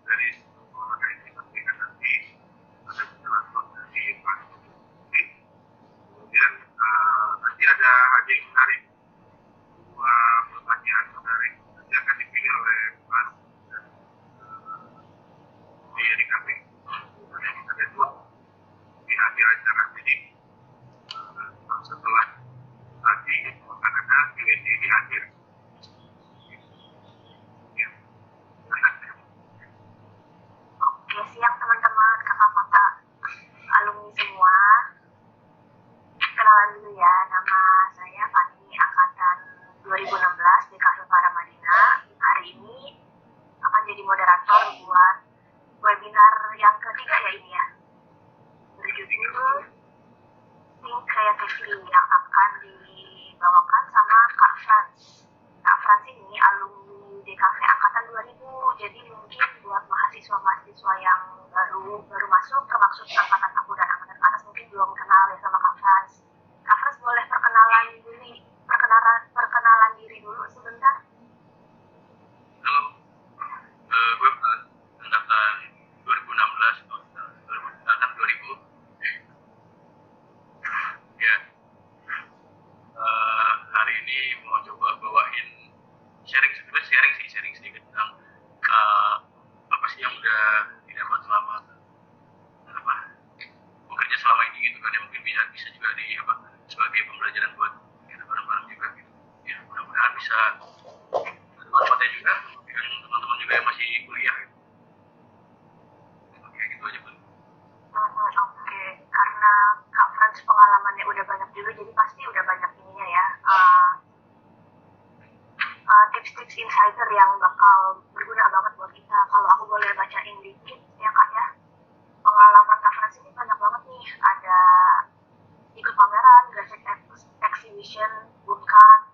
dari organik nanti ada penjelasan dari Pak Budi. Kemudian nanti ada hadiah yang menarik, dua pertanyaan menarik nanti akan dipilih oleh Pak dan di kami. Ada dua di akhir acara. Jadi setelah tadi akan ada Q&A di akhir. Ya. Oke, siap teman-teman, kakak-kakak alumni semua. Kenalan dulu ya, nama saya Fani, angkatan 2016 di Cafe Paramadina. Hari ini akan jadi moderator buat webinar yang ketiga ya ini ya, berjudul Think Creatively, yang akan dibawakan sama Kak Frans. Kak Frans ini alumni DKV angkatan 2000, jadi mungkin buat mahasiswa-mahasiswa yang baru masuk, termasuk angkatan aku dan angkatan atas, mungkin belum kenal ya sama Kak Frans. Kak Frans boleh perkenalan diri dulu sebentar. Halo, gue angkatan 2016, angkatan 2000. Ya, hari ini mau coba bawain sharing sedikit tentang apa sih yang udah didapat selama bekerja selama ini gitu kan, yang mungkin bisa juga sebagai pembelajaran buat kita bareng-bareng juga gitu. Ya, mudah-mudahan bisa bermanfaatnya juga dengan teman-teman juga yang masih kuliah gitu. Oke, gitu aja Bu. Oke, karena Kak Frans pengalamannya udah banyak juga, jadi pasti udah banyak ininya ya, tips-tips insider yang bakal berguna banget buat kita. Kalau aku boleh bacain dikit ya Kak ya, pengalaman Kak Frans ini banyak banget nih. Ada ikut pameran, graphic exhibition, bootcamp,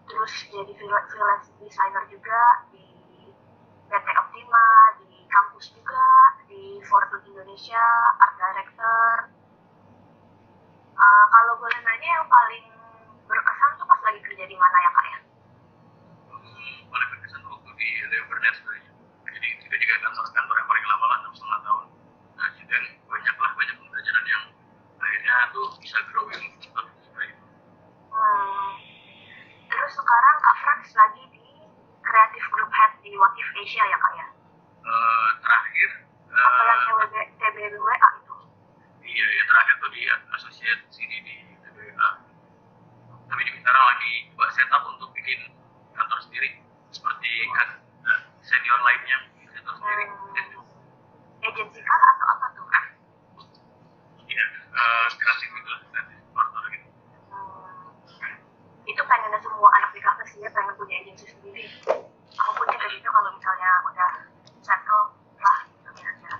terus jadi freelance designer juga di PT Optima, di kampus juga, di Fortune Indonesia, art director. Kalau boleh nanya, yang paling berkesan tuh pas lagi kerja di mana ya Kak ya? Paling berkesan waktu di Levernet sebenarnya. Jadi itu juga kantor yang paling lama lah, 6,5 tahun. Nah, juga banyak pembelajaran yang akhirnya tuh bisa growing cepat seperti itu. Terus sekarang Kak Frans lagi di Creative Group Head di What If Asia ya Kak ya? Terakhir Apa yang TBWA itu? Iya, ya terakhir tuh di associate sini di TBWA. Tapi sekarang lagi coba setup untuk bikin kantor sendiri seperti senior lainnya, kantor sendiri. Agensi kah atau apa tuh? Iya, kreatif gitu lah, kreatif partner gitu. Itu pengennya semua anak di kafe sih ya, pengen punya agensi sendiri. Aku punya kayak gitu kalau misalnya udah settle lah gitu aja.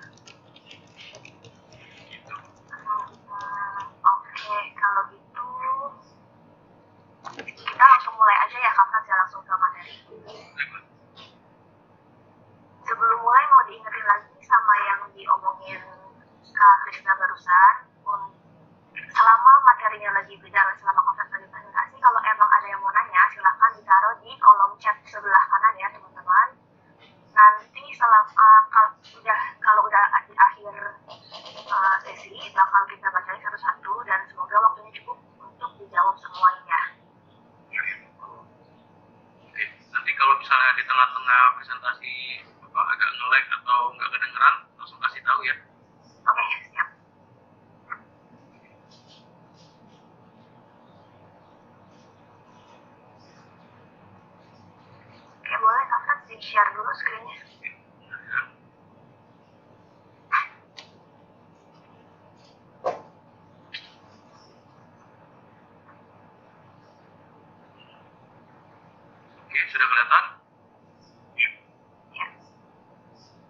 Gitu. Oke, kalau gitu kita langsung mulai aja ya Kak Frans, ya langsung ke materi. Sebelum mulai mau diingetin lagi sama yang diomongin Kak Krisna barusan, selama materinya lagi berjalan, selama konten lagi presentasi, kalau emang ada yang mau nanya silahkan ditaruh di kolom chat sebelah kanan ya teman-teman. Nanti kalau udah di akhir sesi bakal kita bacain satu-satu, dan semoga waktunya cukup untuk dijawab semuanya. Oke, nanti kalau misalnya di tengah-tengah presentasi agak nge-lag atau nggak kedengeran, langsung kasih tahu ya. Oke, siap. Oke, boleh Kak Frans di-share dulu screen-nya. Oke, sudah kelihatan? Ya.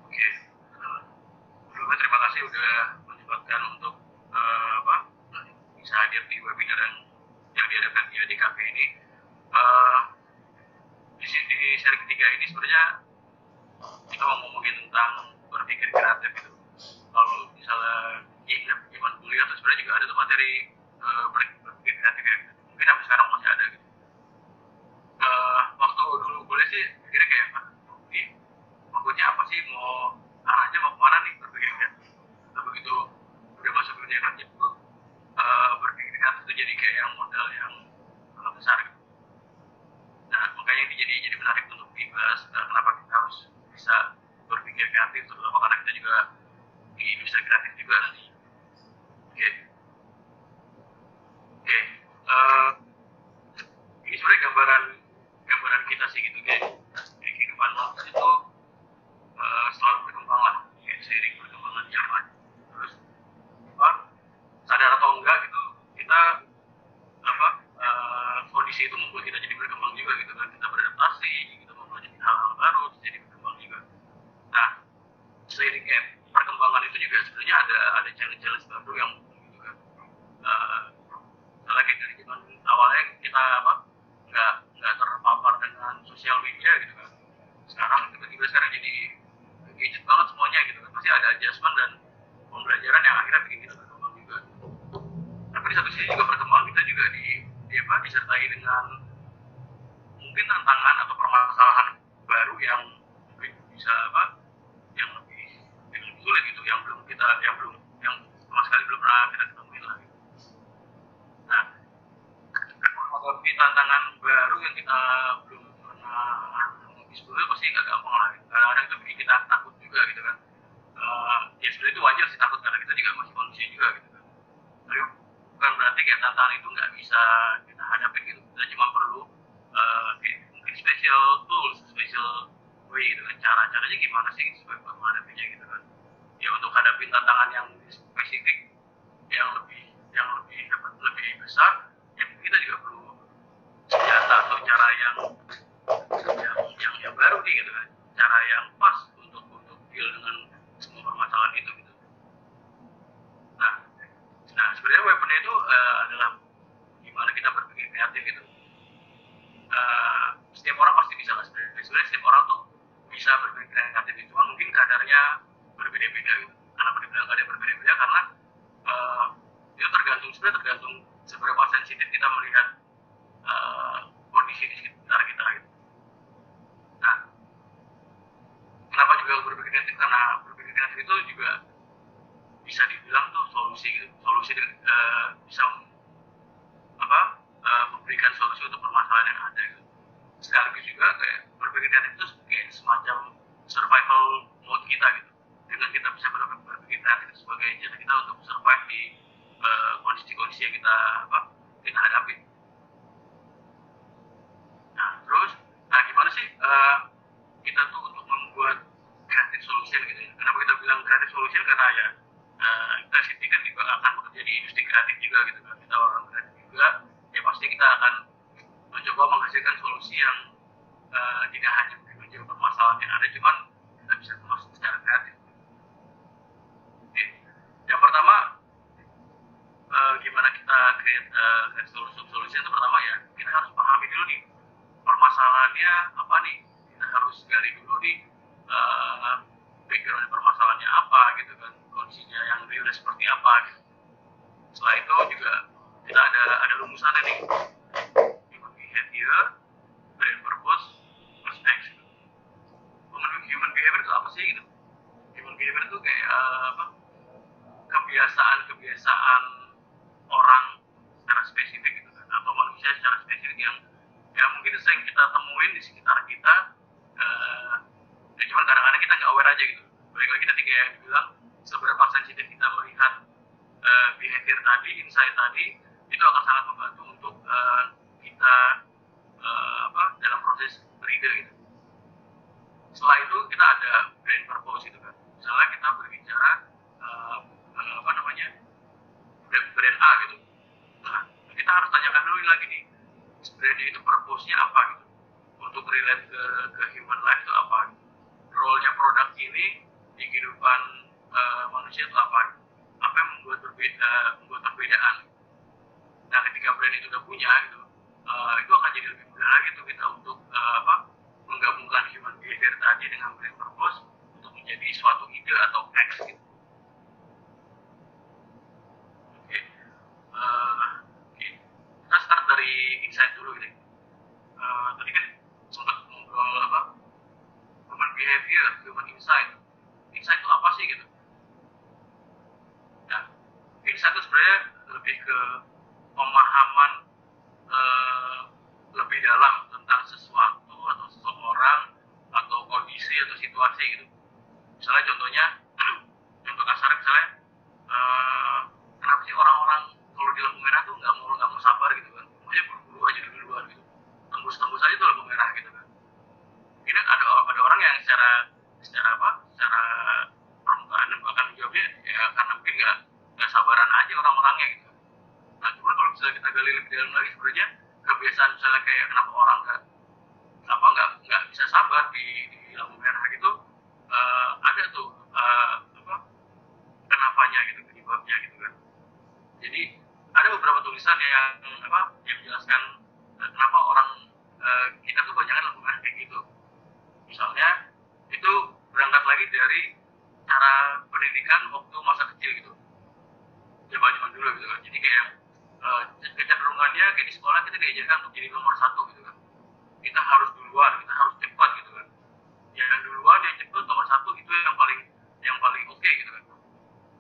Oke. Sebelumnya terima kasih udah menyempatkan untuk bisa hadir di webinar yang diadakan di cafe ini. Di sini di seri ketiga ini sebenarnya kita mau ngomongin tentang berpikir kreatif gitu. Kalau misalnya ingat zaman kuliah tuh sebenarnya juga ada tuh materi berpikir kreatif ya. Mungkin sampai sekarang masih ada gitu. Waktu dulu kuliah sih kira kayak maksudnya apa sih, mau kreatif, terutama karena kita juga di industri kreatif juga nanti. Oke, oke. Ini sebenarnya gambaran kita sih gitu, kayak kehidupan manusia itu selalu berkembang lah, kayak seiring perkembangan zaman. Terus apa, sadar atau enggak gitu, kita apa kondisi itu membuat kita jadi berkembang juga gitu kan, kita beradaptasi, kita mempelajari hal-hal baru, jadi berkembang juga. Nah, seiring kayak perkembangan itu juga sebenarnya ada challenge-challenge baru yang gitu kan. Lagi dari zaman awalnya kita apa nggak terpapar dengan sosial media gitu kan. Tiba-tiba sekarang jadi gadget banget semuanya gitu kan. Pasti ada adjustment dan pembelajaran yang akhirnya bikin kita berkembang juga. Tapi di satu sisi juga perkembangan kita juga disertai dengan mungkin tantangan atau permasalahan baru yang mungkin bisa yang lebih sulit gitu, yang sama sekali belum pernah kita ketemuin lah gitu. Nah, menghadapi tantangan baru yang kita belum pernah hadapi sebelumnya pasti nggak gampang lah gitu. Kadang-kadang itu bikin kita takut juga gitu kan. Ya sebenarnya itu wajar sih takut karena kita juga masih manusia juga gitu kan. Tapi bukan berarti kayak tantangan itu nggak bisa kita hadapi gitu. Kita cuma perlu kayak mungkin special tools, special way gitu kan. Caranya gimana sih supaya menghadapinya gitu kan. Ya untuk hadapin tantangan yang spesifik, yang lebih besar, ya kita juga perlu senjata atau cara yang baru nih gitu kan, cara yang pas untuk deal dengan semua permasalahan itu gitu. Nah sebenarnya weaponnya itu adalah gimana kita berpikir kreatif gitu. Setiap orang pasti bisa lah sebenarnya setiap orang tuh bisa berpikir kreatif itu, cuma mungkin kadarnya berbeda-beda gitu. Kenapa dibilang kadar berbeda-beda? Karena itu tergantung seberapa sensitif kita melihat kondisi di sekitar kita gitu. Nah, kenapa juga berpikir kreatif? Karena berpikir kreatif itu juga bisa dibilang tuh solusi gitu. Solusi bisa memberikan solusi untuk permasalahan yang ada gitu. Sekaligus juga kayak berpikir kreatif itu kayak semacam survival mode kita gitu. Dengan kita bisa berpikir kreatif sebagai cara kita untuk survive di kondisi-kondisi yang kita hadapi. Nah gimana sih kita tuh untuk membuat creative solution gitu ya? Kenapa kita bilang creative solution? Karena ya kita sendiri kan juga akan bekerja di industri kreatif juga gitu kan. Kita orang kreatif juga, ya pasti kita akan mencoba menghasilkan solusi yang tidak hanya menjawab permasalahan yang ada, cuman kita bisa kemas secara kreatif. Oke. Yang pertama, gimana kita create solution itu pertama ya kita harus pahami dulu nih permasalahannya apa nih, kita harus gali dulu nih background permasalahannya apa gitu kan, kondisinya yang realnya seperti apa gitu. Setelah itu juga kita ada rumusannya nih, human behavior, brain purpose, plus action. Human behavior itu apa sih gitu? Human behavior itu kayak kebiasaan orang secara spesifik gitu kan, atau manusia secara spesifik yang mungkin sering kita temuin di sekitar kita, ya cuman kadang-kadang kita nggak aware aja gitu. Balik lagi tadi kayak dibilang seberapa sensitif kita melihat behavior tadi, insight tadi, itu akan sangat membantu untuk kita dalam proses beride gitu. Setelah itu kita ada brain purpose gitu kan. Misalnya kita berbicara brand A gitu. Nah, kita harus tanyakan dulu lagi nih, brand itu purpose-nya apa gitu. Untuk relate ke human life itu apa gitu. Role-nya produk ini di kehidupan manusia itu apa gitu. Apa yang membuat perbedaan. Nah, ketika brand itu udah punya gitu, itu akan jadi lebih mudah lagi tuh kita untuk menggabungkan human behavior tadi dengan brand purpose untuk menjadi suatu ide atau act gitu. Kita start dari insight dulu gitu. Tadi kan sempat ngobrol human behavior, human insight. Insight itu apa sih gitu? Nah, insight itu sebenarnya lebih ke pemahaman lebih dalam tentang sesuatu atau seseorang atau kondisi atau situasi gitu. Misalnya contohnya, contoh kasar misalnya, eh, kenapa sih orang-orang kalau di lampu merah tuh nggak mau sabar gitu kan, maunya buru-buru aja duluan gitu, tembus-tembus aja tuh lampu merah gitu kan. Ini ada orang yang secara permukaan dan bahkan jawabnya ya karena mungkin nggak sabaran aja orang-orangnya gitu. Nah cuma kalau misalnya kita gali lebih dalam lagi, sebenarnya kebiasaan misalnya kayak kenapa orang nggak bisa sabar di lampu merah gitu, ada tuh kenapanya gitu, penyebabnya gitu kan. Jadi ada beberapa tulisan yang menjelaskan kenapa orang kita kebanyakan lampu merah kayak gitu. Misalnya itu berangkat lagi dari cara pendidikan waktu masa kecil gitu, zaman dulu gitu kan. Jadi kayak kecenderungannya kayak di sekolah kita diajarkan untuk jadi nomor satu gitu kan, kita harus duluan, kita harus cepat gitu kan. Yang duluan, yang cepat, nomor satu itu yang paling oke gitu kan.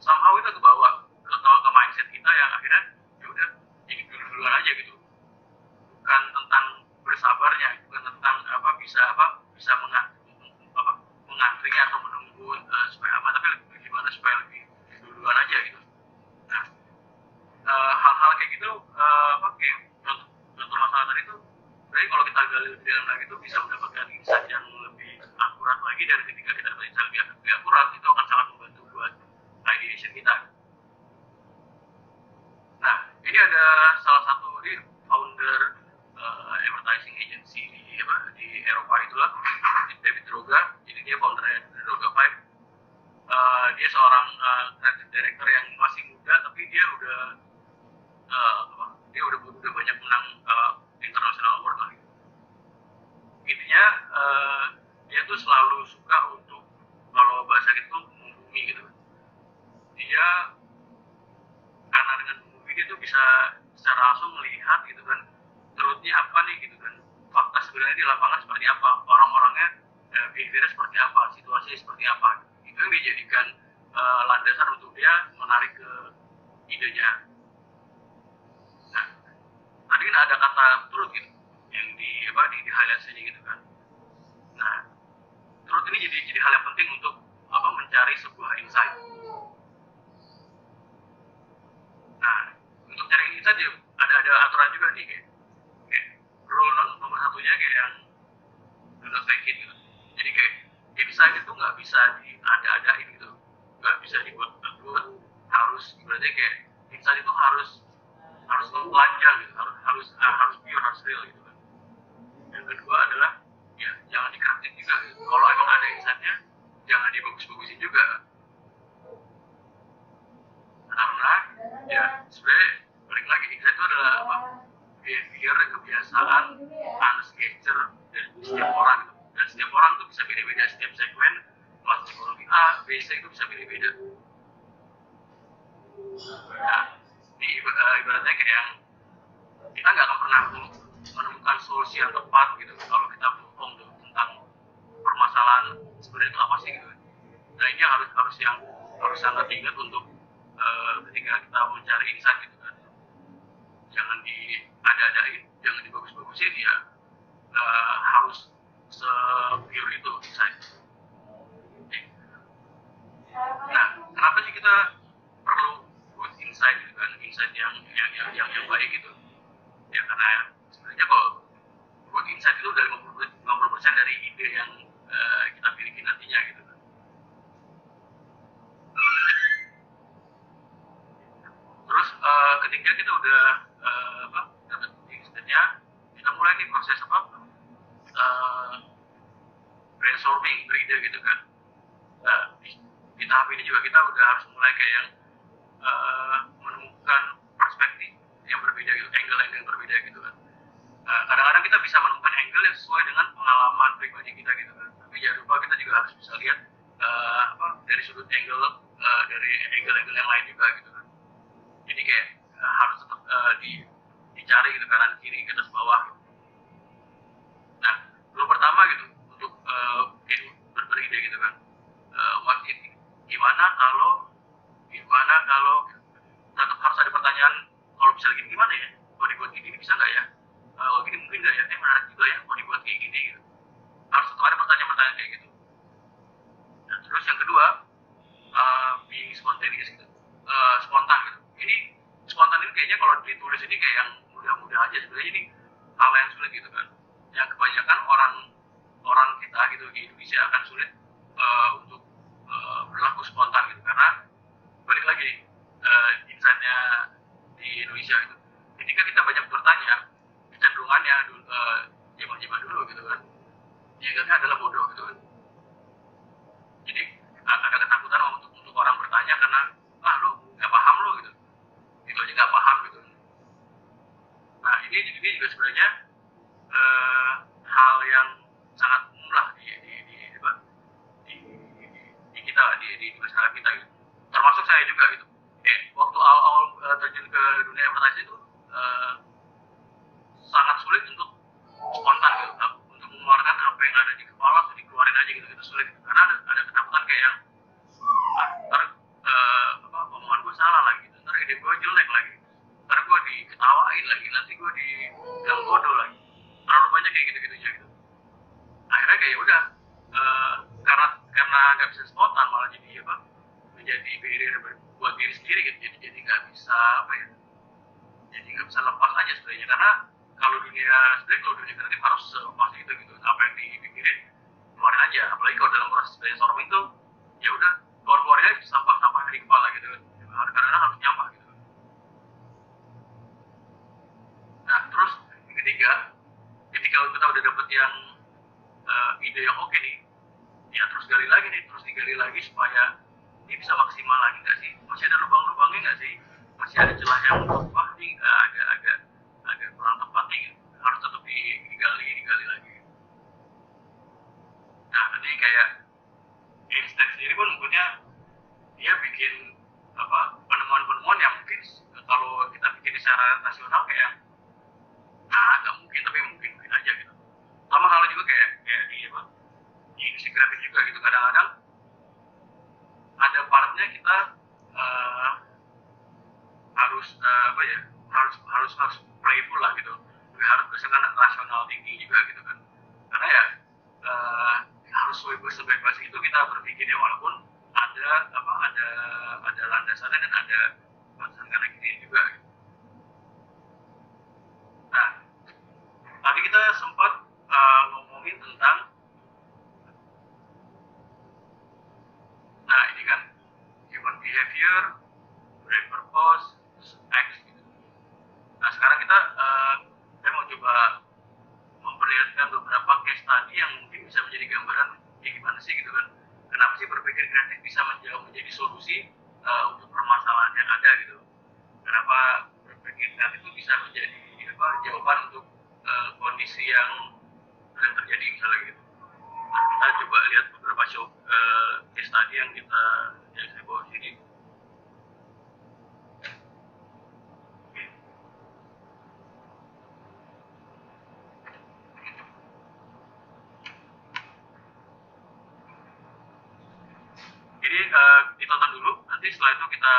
Somehow itu kebawa ke mindset kita yang akhirnya ya udah jadi duluan aja gitu. Bukan tentang bersabarnya, bukan tentang bisa mengantri atau menunggu supaya tapi gimana supaya lebih duluan aja gitu. Nah, hal-hal kayak gitu, kayak contoh masalah tadi itu, sebenarnya kalau kita gali lebih dalam lagi itu bisa mendapatkan insight yang lebih akurat lagi, dari ketika kita dapat insight lebih akurat itu akan sangat membantu buat ideation kita. Nah, ini ada salah satu founder advertising agency di Eropa itulah, David Droga. Jadi dia founder Droga 5. Dia seorang creative director yang masih muda, tapi dia udah banyak menang international award lah. Intinya dia tuh selalu suka untuk, kalau bahasa gitu, membumi gitu. Dia karena dengan membumi dia tuh bisa secara langsung melihat gitu kan, truthnya apa nih gitu kan, fakta sebenarnya di lapangan seperti apa, orang-orangnya behaviornya seperti apa, situasinya seperti apa. Itu yang dijadikan landasan untuk dia menarik ke idenya. Nah, tadi kan ada kata truth gitu yang di highlight sini gitu kan. Nah, truth ini jadi hal yang penting untuk mencari sebuah insight. Nah, untuk cari insight ya ada aturan juga nih, kayak rule nomor satunya kayak yang do not fake it gitu. Jadi kayak insight itu nggak bisa diada-adain gitu, nggak bisa dibuat, harus berarti kayak insight itu harus telanjang gitu, harus pure, harus real gitu kan. Yang kedua adalah ya jangan dikritik juga gitu. Kalau emang ada insightnya jangan dibagus-bagusin juga, karena ya sebenarnya balik lagi, insight itu adalah behavior, kebiasaan, unscheduled dari setiap orang gitu. Dan setiap orang tuh bisa beda-beda, setiap segmen kelas psikologi A, B, C itu bisa beda-beda. Nah, ini ibaratnya kayak yang kita nggak akan pernah menemukan solusi yang tepat gitu kalau kita bohong tuh tentang permasalahan sebenarnya itu apa sih gitu. Nah, ini harus sangat diingat untuk ketika kita mencari insight gitu kan. Jangan diada-adain, jangan dibagus-bagusin ya, harus se-pure itu insight. Nah, kenapa sih kita perlu good insight gitu kan, insight yang baik gitu? Ya karena sebenarnya kalau good insight itu dari 50% dari ide yang kita miliki nantinya gitu kan. Terus ketika kita udah dapat insightnya, kita mulai nih proses brainstorming, beride gitu kan. Di tahap ini juga kita udah harus mulai kayak yang menemukan perspektif yang berbeda gitu, angle-angle yang berbeda gitu kan. Kadang-kadang kita bisa menemukan angle yang sesuai dengan pengalaman pribadi kita gitu kan. Tapi jangan lupa kita juga harus bisa lihat dari sudut angle dari angle-angle yang lain juga gitu kan. Jadi kayak harus tetap dicari gitu, kanan kiri, ke atas bawah. Nah, dulu pertama gitu untuk beride gitu kan. What if, gimana kalau tetap harus ada pertanyaan, kalau bisa gini gimana ya, kalau dibuat gini bisa nggak ya, kalau gini mungkin nggak ya, menarik juga ya kalau dibuat kayak gini gitu. Harus tetap ada pertanyaan-pertanyaan kayak gitu. Nah, terus yang kedua gitu kan. Yang kebanyakan orang kita gitu di Indonesia akan sulit untuk berlaku spontan gitu, karena balik lagi insight-nya di Indonesia gitu. Ketika kita banyak bertanya, kecenderungannya zaman-zaman dulu gitu kan, dianggapnya adalah bodoh gitu kan. Jadi ada ketakutan untuk orang bertanya karena lu nggak paham lu gitu, itu aja nggak paham gitu. Nah ini juga sebenarnya hal yang sangat umum lah di kita lah, di masyarakat kita gitu. Termasuk saya juga gitu. Waktu awal terjun ke dunia advertising itu sangat sulit untuk spontan gitu, untuk mengeluarkan apa yang ada di kepala atau dikeluarin aja gitu, itu sulit gitu. Karena ada ketakutan kayak yang ntar omongan gue salah lagi gitu, ntar ide gue jelek lagi, ntar gue diketawain lagi, nanti gue dibilang bodoh lagi, terlalu banyak kayak gitu-gitunya gitu. Akhirnya kayak udah karena nggak bisa spontan, malah jadi menjadi barrier buat diri sendiri gitu. Jadi nggak bisa jadi nggak bisa lepas aja sebenarnya, karena kalau dunia kreatif harus selepas itu gitu, apa yang dipikirin keluarin aja. Apalagi kalau dalam proses brainstorming itu ya udah keluarin aja sampah dari kepala gitu kan, kadang-kadang harus nyampah gitu. Nah terus yang ketiga, ketika kita udah dapet yang ide yang oke nih, ya terus digali lagi supaya ini bisa maksimal lagi nggak sih, masih ada lubang-lubangnya nggak sih, masih ada celah yang ini agak kurang tepat nih, harus tetap digali lagi. Nah nanti kayak Einstein sendiri pun punya, dia bikin penemuan-penemuan yang mungkin kalau kita bikin secara rasional kayak nggak mungkin, tapi mungkin aja gitu. Sama hal juga kayak di industri kreatif juga gitu, kadang-kadang ada partnya kita harus playful lah gitu, harus berdasarkan rasional tinggi juga gitu kan, karena ya harus sebebas itu kita berpikirnya, walaupun ada landasannya dan ada batasan kanan kiri juga gitu. Nah tadi kita sempat ngomongin tentang ini kan human behavior, brain purpose, X gitu. Nah sekarang saya mau coba memperlihatkan beberapa case study yang mungkin bisa menjadi gambaran gimana sih gitu kan, kenapa sih berpikir kreatif bisa menjadi solusi untuk permasalahan yang ada gitu, kenapa berpikir kreatif itu bisa menjadi jawaban untuk kondisi yang sedang terjadi misalnya gitu. Nah kita coba lihat beberapa case study yang saya bawa di sini. Jadi ditonton dulu, nanti setelah itu kita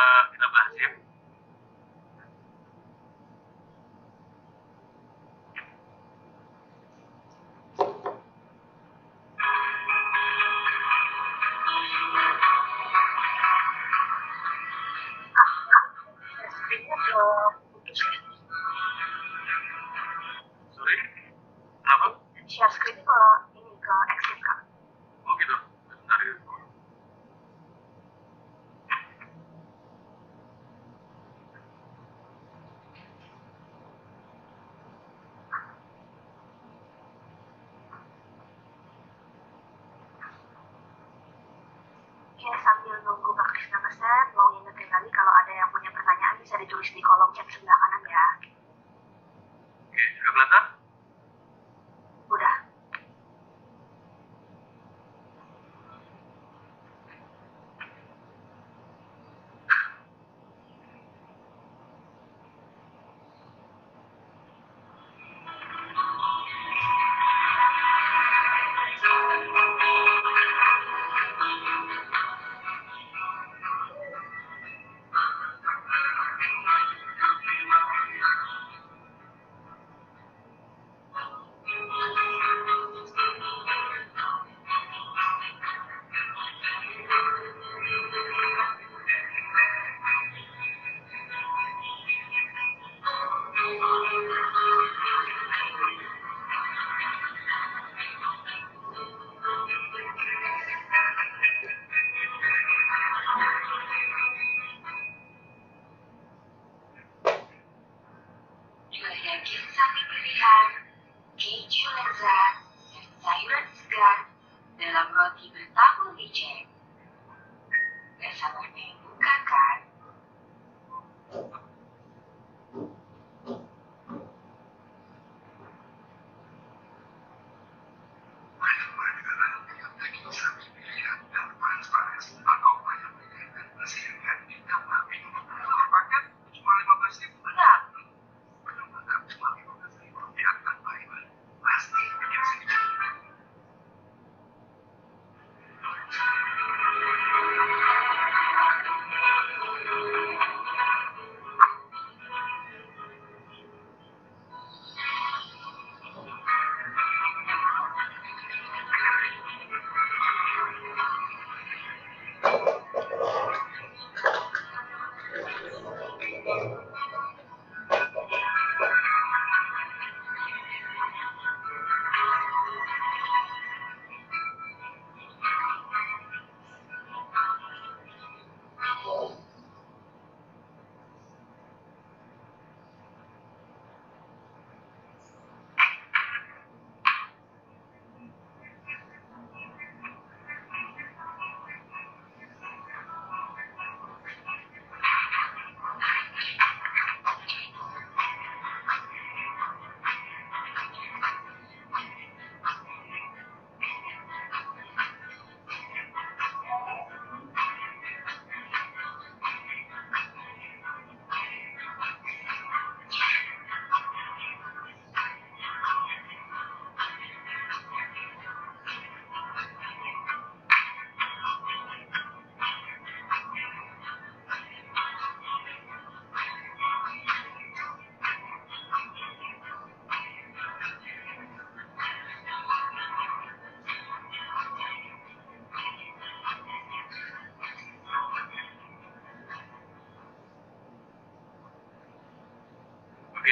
bahas ya. Sorry, kenapa? Share screen ke exit kak. Oh gitu, bentar ya. Sambil nunggu Kak Krisna nge-set, mau ingetin lagi kalau ada yang punya pertanyaan bisa ditulis di kolom chat sebelah kanan ya. Oke, sudah kelihatan? Udah.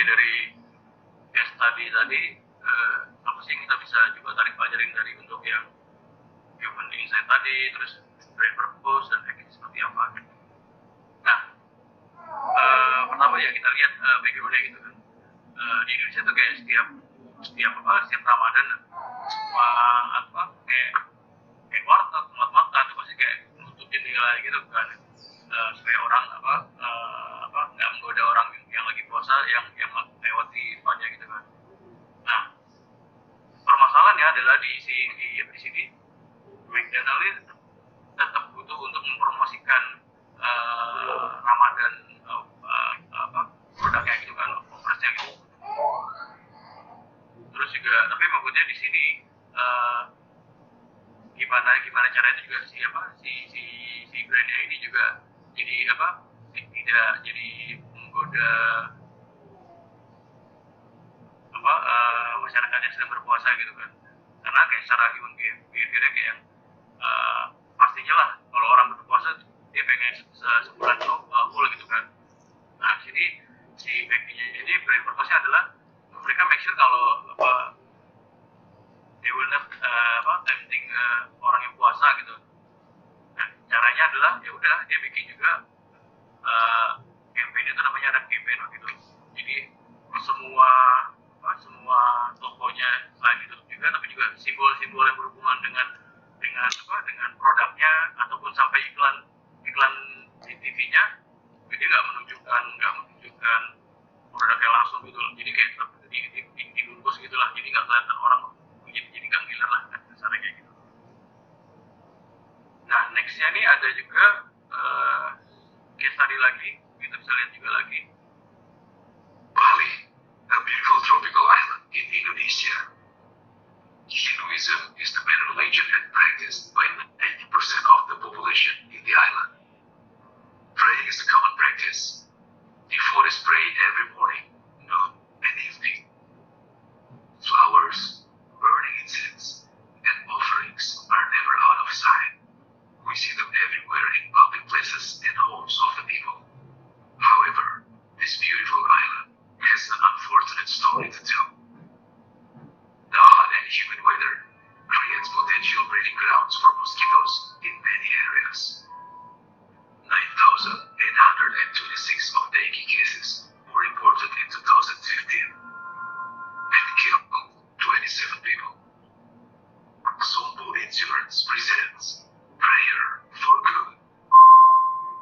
dari case tadi apa sih yang kita bisa juga tarik pelajarin dari untuk yang human insight tadi, terus brain purpose dan efeknya seperti apa gitu. Nah, pertama ya kita lihat backgroundnya gitu kan. Di Indonesia tuh kayak setiap Ramadan semua kayak warteg tempat makan tuh pasti kayak nutup jendela gitu kan, supaya orang nggak menggoda orang yang lagi puasa yang lewat di depannya gitu kan. Nah, permasalahannya adalah di sini McDonald ini tetap butuh untuk mempromosikan Ramadan produknya gitu kan, offernya gitu. Terus juga tapi maksudnya di sini gimana caranya itu juga si brandnya ini juga jadi tidak jadi menggoda masyarakat yang sedang berpuasa gitu kan, karena kayak secara human behavior kayak yang pastinya lah kalau orang berpuasa dia pengen sebulan tuh full gitu kan. Nah sini si backnya ini brand purpose-nya adalah mereka make sure kalau they will not tempting orang yang puasa gitu. Nah caranya adalah ya udah dia bikin juga campaign itu namanya ada campaign gitu. Jadi semua tokonya selain ditutup juga, tapi juga simbol-simbol yang berhubungan dengan produknya ataupun sampai iklan di TV-nya dia nggak menunjukkan produknya langsung gitu loh. Jadi kayak dibungkus gitulah, jadi nggak kelihatan orang, jadi nggak ngiler lah dasarnya kayak gitu. Nah nextnya nih ada juga case study lagi, kita bisa lihat juga lagi. Bali, a beautiful tropical island in Indonesia. Hinduism is the main religion and practiced by 90% of the population in the island. Praying is a common practice. Devotees pray every morning, noon, and evening. Flowers, burning incense, and offerings are never out of sight. We see them everywhere in public places and homes of the people. However, this beautiful island has an unfortunate story to tell. The hot and humid weather creates potential breeding grounds for mosquitoes in many areas. 9,826 of dengue cases were reported in 2015 and killed 27 people. Sompo Insurance presents Prayer for Good.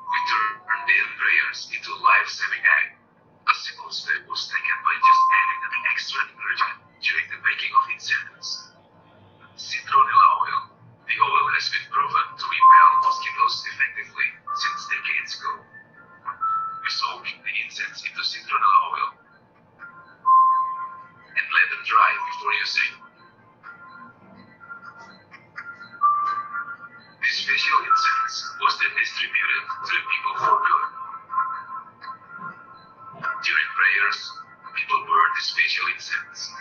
We turn daily prayers into life-saving act. A simple step was taken by just adding an extra ingredient during the making of incense. Citronella oil. The oil has been proven to repel mosquitoes effectively since decades ago. We soak the incense into citronella oil and let them dry before using. This special incense was then distributed to the people for good. During prayers, people burn the special incense.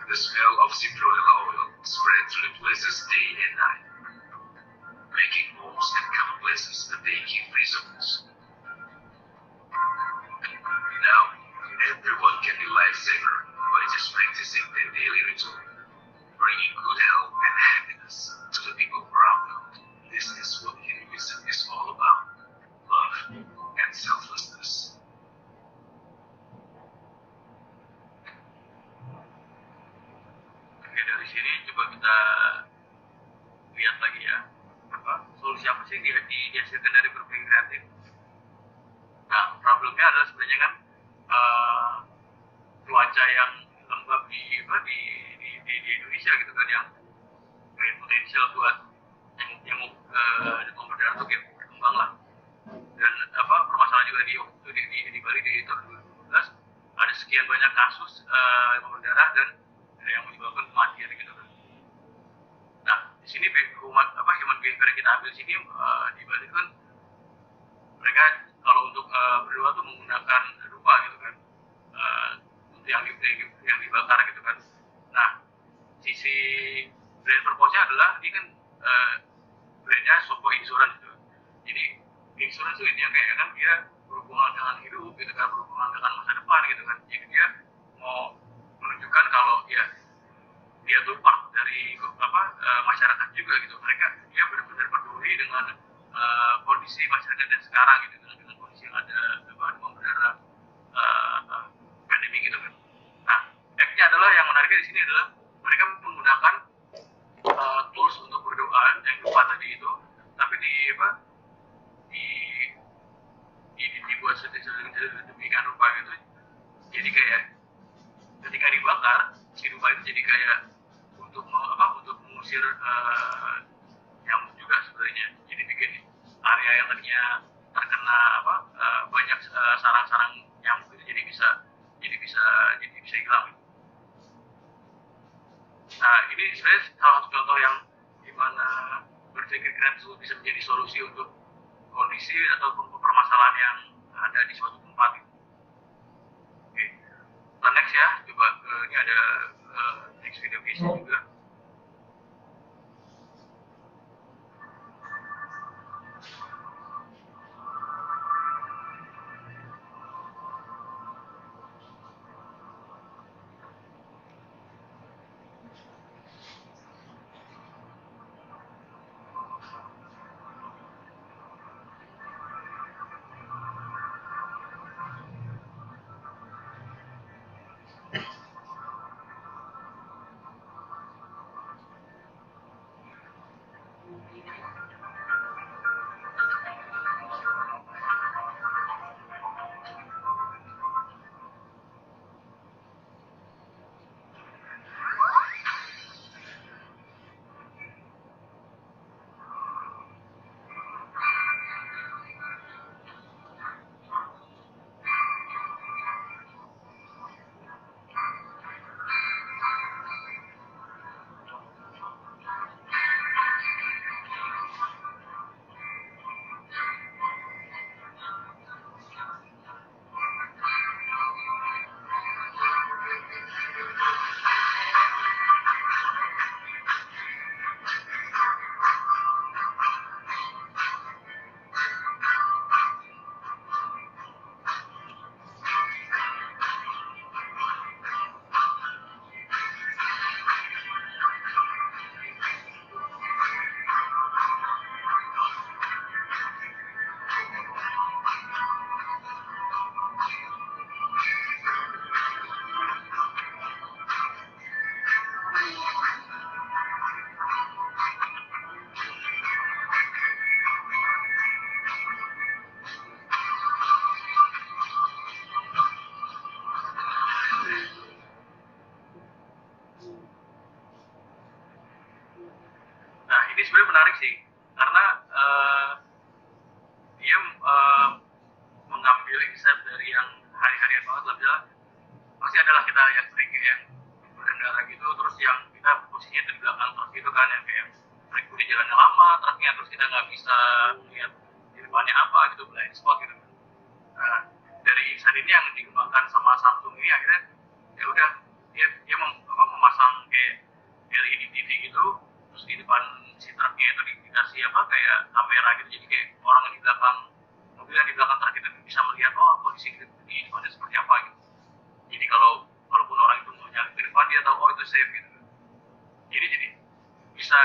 The smell of citronella oil spread through the places day and night, making homes and common places a dengue-free zones. Now, everyone can be lifesaver by just practicing their daily ritual, bringing good health and happiness to the people around them. This is what Hinduism is all about: love and selflessness. Oke, dari sini coba kita lihat lagi ya, solusi apa sih yang dihasilkan dari berpikir kreatif. Nah, problemnya adalah sebenarnya kan cuaca yang lembab di Indonesia gitu kan, yang potensial buat nyamuk demam berdarah tuh kayak berkembang lah. Dan permasalahan juga di Bali di tahun 2012 ada sekian banyak kasus demam berdarah dan yang menyebabkan kematian gitu kan. Nah di sini human behavior yang kita ambil sini di Bali kan mereka kalau untuk berdoa tuh menggunakan dupa gitu kan, yang dibakar gitu kan. Nah sisi brand purpose-nya adalah ini kan brandnya Sompo Insurance gitu. Jadi insurance itu intinya kayak kan dia berhubungan dengan hidup gitu kan, berhubungan dengan masa depan gitu kan. Jadi dia mau menunjukkan kalau ya dia tuh part dari masyarakat juga gitu. Dia benar-benar peduli dengan kondisi masyarakat dan sekarang gitu, dengan kondisi yang ada demam berdarah pandemi gitu kan. Nah, act-nya adalah yang menariknya di sini adalah mereka menggunakan tools untuk berdoa yang lupa tadi itu, tapi dibuat sedemikian rupa gitu. Jadi kayak ketika dibakar si dupa itu jadi kayak untuk mengusir nyamuk juga sebenarnya. Jadi bikin area yang tadinya terkena banyak sarang-sarang nyamuk itu jadi bisa hilang. Nah, ini sebenarnya salah satu contoh yang dimana berpikir kreatif itu bisa menjadi solusi untuk kondisi ataupun permasalahan yang ada di suatu tempat. Oke, nah, next ya, coba ini ada next video case juga. Nah, ini sebenarnya menarik sih, karena dia mengambil insight dari yang hari-harian banget lah. Misalnya, pasti adalah kita yang sering yang berkendara gitu, terus yang kita posisinya itu di belakang truk gitu kan, yang kayak truk udah jalannya lama, truknya terus kita nggak bisa lihat di depannya apa gitu, blind spot gitu. Nah, dari insight ini yang dikembangkan sama Samsung ini akhirnya ya udah dia memasang kayak LED TV gitu, terus di depan si truknya itu dikasih kayak kamera gitu, jadi kayak orang yang di belakang mobil yang di belakang truk itu bisa melihat kondisi di depannya seperti apa gitu. Jadi kalaupun orang itu mau nyalip ke depan dia tahu itu safe gitu. Jadi bisa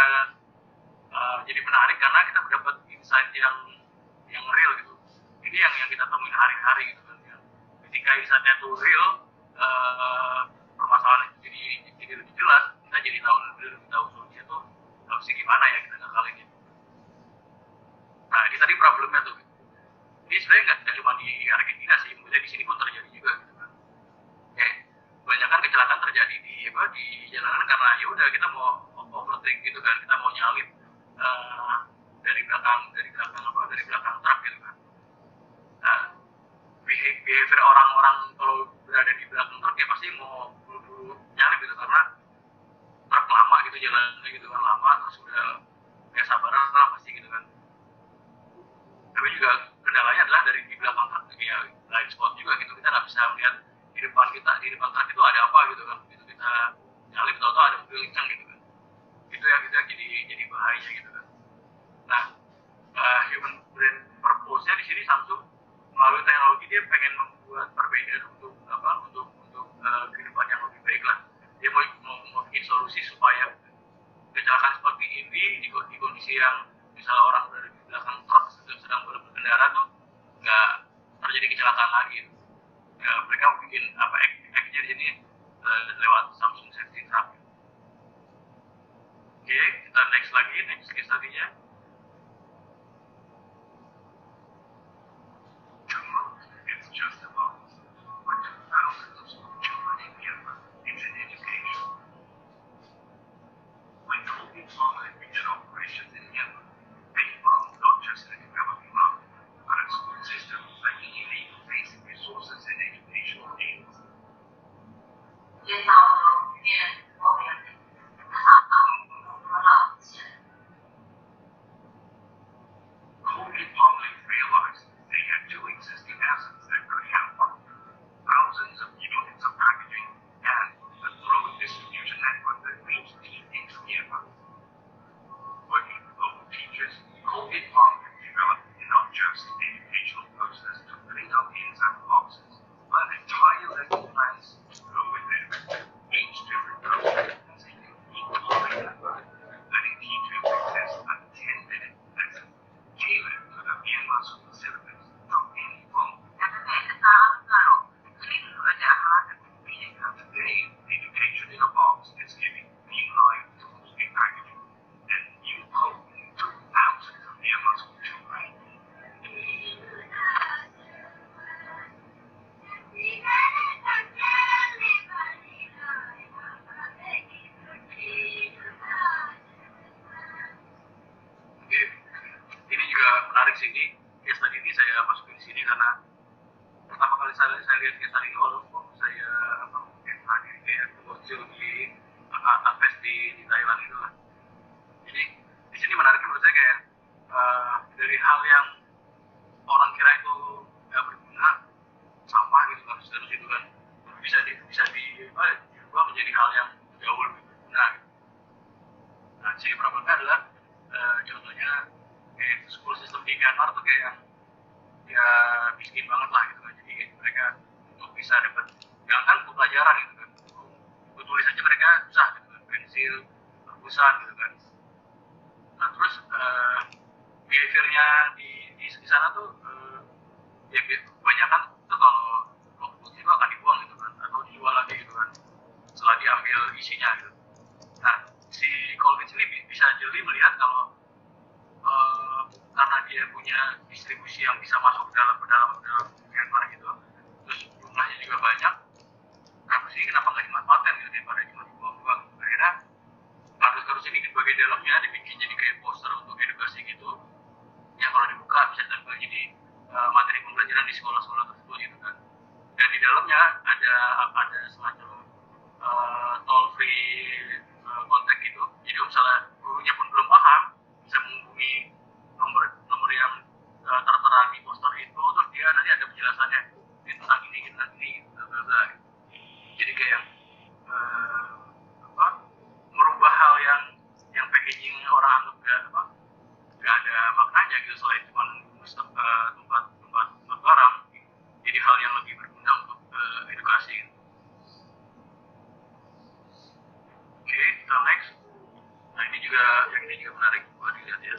jadi menarik karena kita mendapat insight yang real gitu. Ini yang kita temuin hari-hari gitu kan. Ketika insightnya itu real, permasalahan itu jadi lebih jelas, kita jadi lebih tahu solusinya tuh harus gimana ya kita ngakalinnya. Nah, ini tadi problemnya tuh. Ini sebenarnya nggak cuma di Argentina sih, mungkin di sini pun terjadi juga gitu kan. Kayak kebanyakan kecelakaan terjadi di jalanan karena ya udah kita mau overtake gitu kan, kita mau nyalip dari belakang truk gitu kan. Nah, behavior orang-orang kalau berada di belakang truk ya pasti mau buru-buru nyalip gitu, karena truk lama gitu jalannya gitu kan, lama terus udah kayak sabaran lah pasti gitu kan. Tapi juga kendalanya adalah dari di belakang truk ya blind spot juga gitu, kita nggak bisa melihat di depan truk itu ada apa gitu kan. Begitu kita nyalip tahu-tahu ada mobil kencang gitu kan, itu yang jadi bahaya gitu kan. Nah, human brain purpose-nya di sini Samsung melalui teknologi dia pengen membuat perbedaan untuk kehidupan lagi next case tadinya. It's just about what thousands of school children in Myanmar is in education. When COVID finally began operations in Myanmar, they found not just a developing market, but a school system lacking in basic resources and educational aids. 介绍有面后面COVID finally realized they had two existing assets that could help. Thousands of units of packaging and a growing distribution network that reached deep into Myanmar. Working with local teachers, COVID finally developed not just educational posters to print on the inside of boxes, but entire lesson plans to go with them. Each different poster contains a unique learning network, letting teachers access a 10-minute lesson tailored to the Myanmar school syllabus from any phone. Today, education in a box is giving new life to moving packaging and new hope to thousands of Myanmar school children. Oke, ini juga menarik sih. Ini case study ini saya masukin di sini karena pertama kali saya lihat case study ini walaupun saya mungkin hadir kayak bocil di advance di Thailand itu lah. Jadi di sini menarik menurut saya kayak dari hal yang orang kira itu nggak berguna, sampah gitu kan, seharusnya itu kan bisa diubah menjadi hal yang jauh lebih berguna. Gitu. Nah, sini problemnya adalah contohnya kayak school system di Myanmar tuh kayak ya miskin banget lah gitu kan. Jadi mereka untuk bisa dapat jangan buku pelajaran gitu kan, buku tulis aja mereka susah gitu kan, pensil, perpustakaan gitu kan. Nah terus behaviornya di sana tuh ya kebanyakan tuh kalau buku itu akan dibuang gitu kan, atau dijual lagi gitu kan setelah diambil isinya gitu. Nah si Colvin ini bisa jeli melihat kalau karena dia punya distribusi yang bisa masuk ke dalam Myanmar gitu, terus jumlahnya juga banyak, kenapa nggak dimanfaatkan gitu daripada cuma dibuang-buang. Akhirnya kardus-kardus ini di bagian dalamnya dibikin jadi kayak poster untuk edukasi gitu, yang kalau dibuka bisa tampil jadi materi pembelajaran di sekolah-sekolah tersebut gitu kan. Dan di dalamnya ada semacam toll free kontak gitu. Jadi misalnya gurunya pun belum paham, bisa menghubungi nomor yang tertera di poster itu, terus dia nanti ada penjelasannya tentang ini gitu. Jadi kayak merubah hal yang packaging orang anggap nggak ada maknanya gitu selain cuma tempat barang, jadi hal yang lebih berguna untuk edukasi. Oke, kita next. Nah ini juga menarik buat dilihat ya.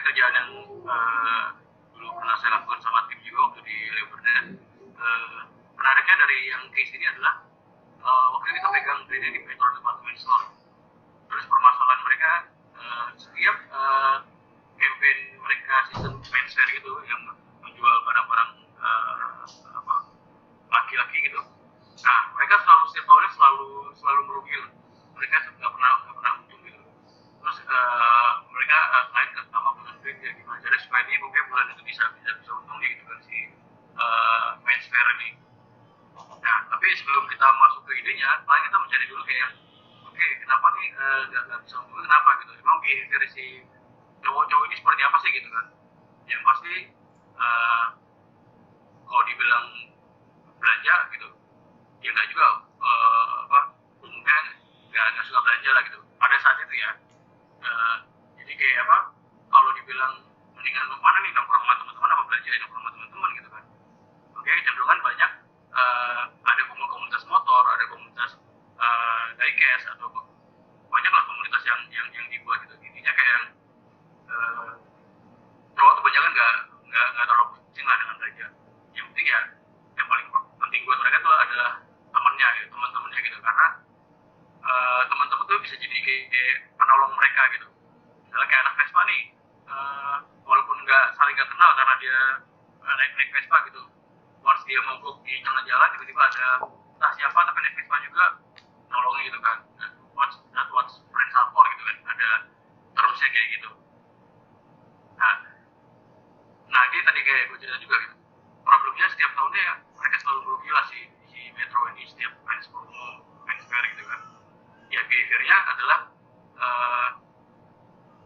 Kerjaan yang dulu pernah saya lakukan sama tim juga waktu di Libernet. Menariknya dari yang case ini adalah waktu kita pegang di Metro Department Store, terus permasalahan mereka setiap campaign mereka sistem menswear gitu yang menjual barang-barang apa laki-laki gitu. Nah mereka selalu setiap tahunnya selalu merugi lah. Mereka nggak pernah untung gitu. Terus mereka klien sama dengan duit ya gimana cara supaya ini mungkin bulan itu bisa untung nih gitu kan si menswear ini. Nah tapi sebelum kita masuk ke idenya, paling kita mencari dulu kayak oke, kenapa nih nggak bisa untung, kenapa gitu. Emang behavior si cowok-cowok ini seperti apa sih gitu kan. Yang pasti kalau dibilang belanja gitu ya nggak juga apa umumnya nggak suka belanja lah gitu pada saat itu ya. Jadi kayak apa kalau dibilang mendingan mana nih nongkrong sama teman-teman apa belanja nongkrong sama teman-teman gitu kan. Oke, cenderungan banyak ada komunitas motor, ada komunitas diecast atau banyak lah komunitas yang dibuat gitu. Intinya kayak yang cowok kebanyakan nggak terlalu pusing lah dengan belanja. Yang penting ya yang paling penting buat mereka tuh adalah temannya gitu, teman-temannya gitu karena teman-teman tuh bisa jadi kayak penolong mereka gitu. Misalnya kayak anak Vespa nih, walaupun saling nggak kenal karena dia naik Vespa gitu. Once dia mogok di tengah jalan tiba-tiba ada entah siapa tapi naik Vespa juga nolongin gitu kan. What's friends are for gitu kan. Ada terusnya kayak gitu. Nah ini tadi kayak gue cerita juga gitu. Problemnya setiap tahunnya ya, mereka selalu merugi lah si Metro ini setiap fans promo, fans fair gitu kan. Ya behaviornya adalah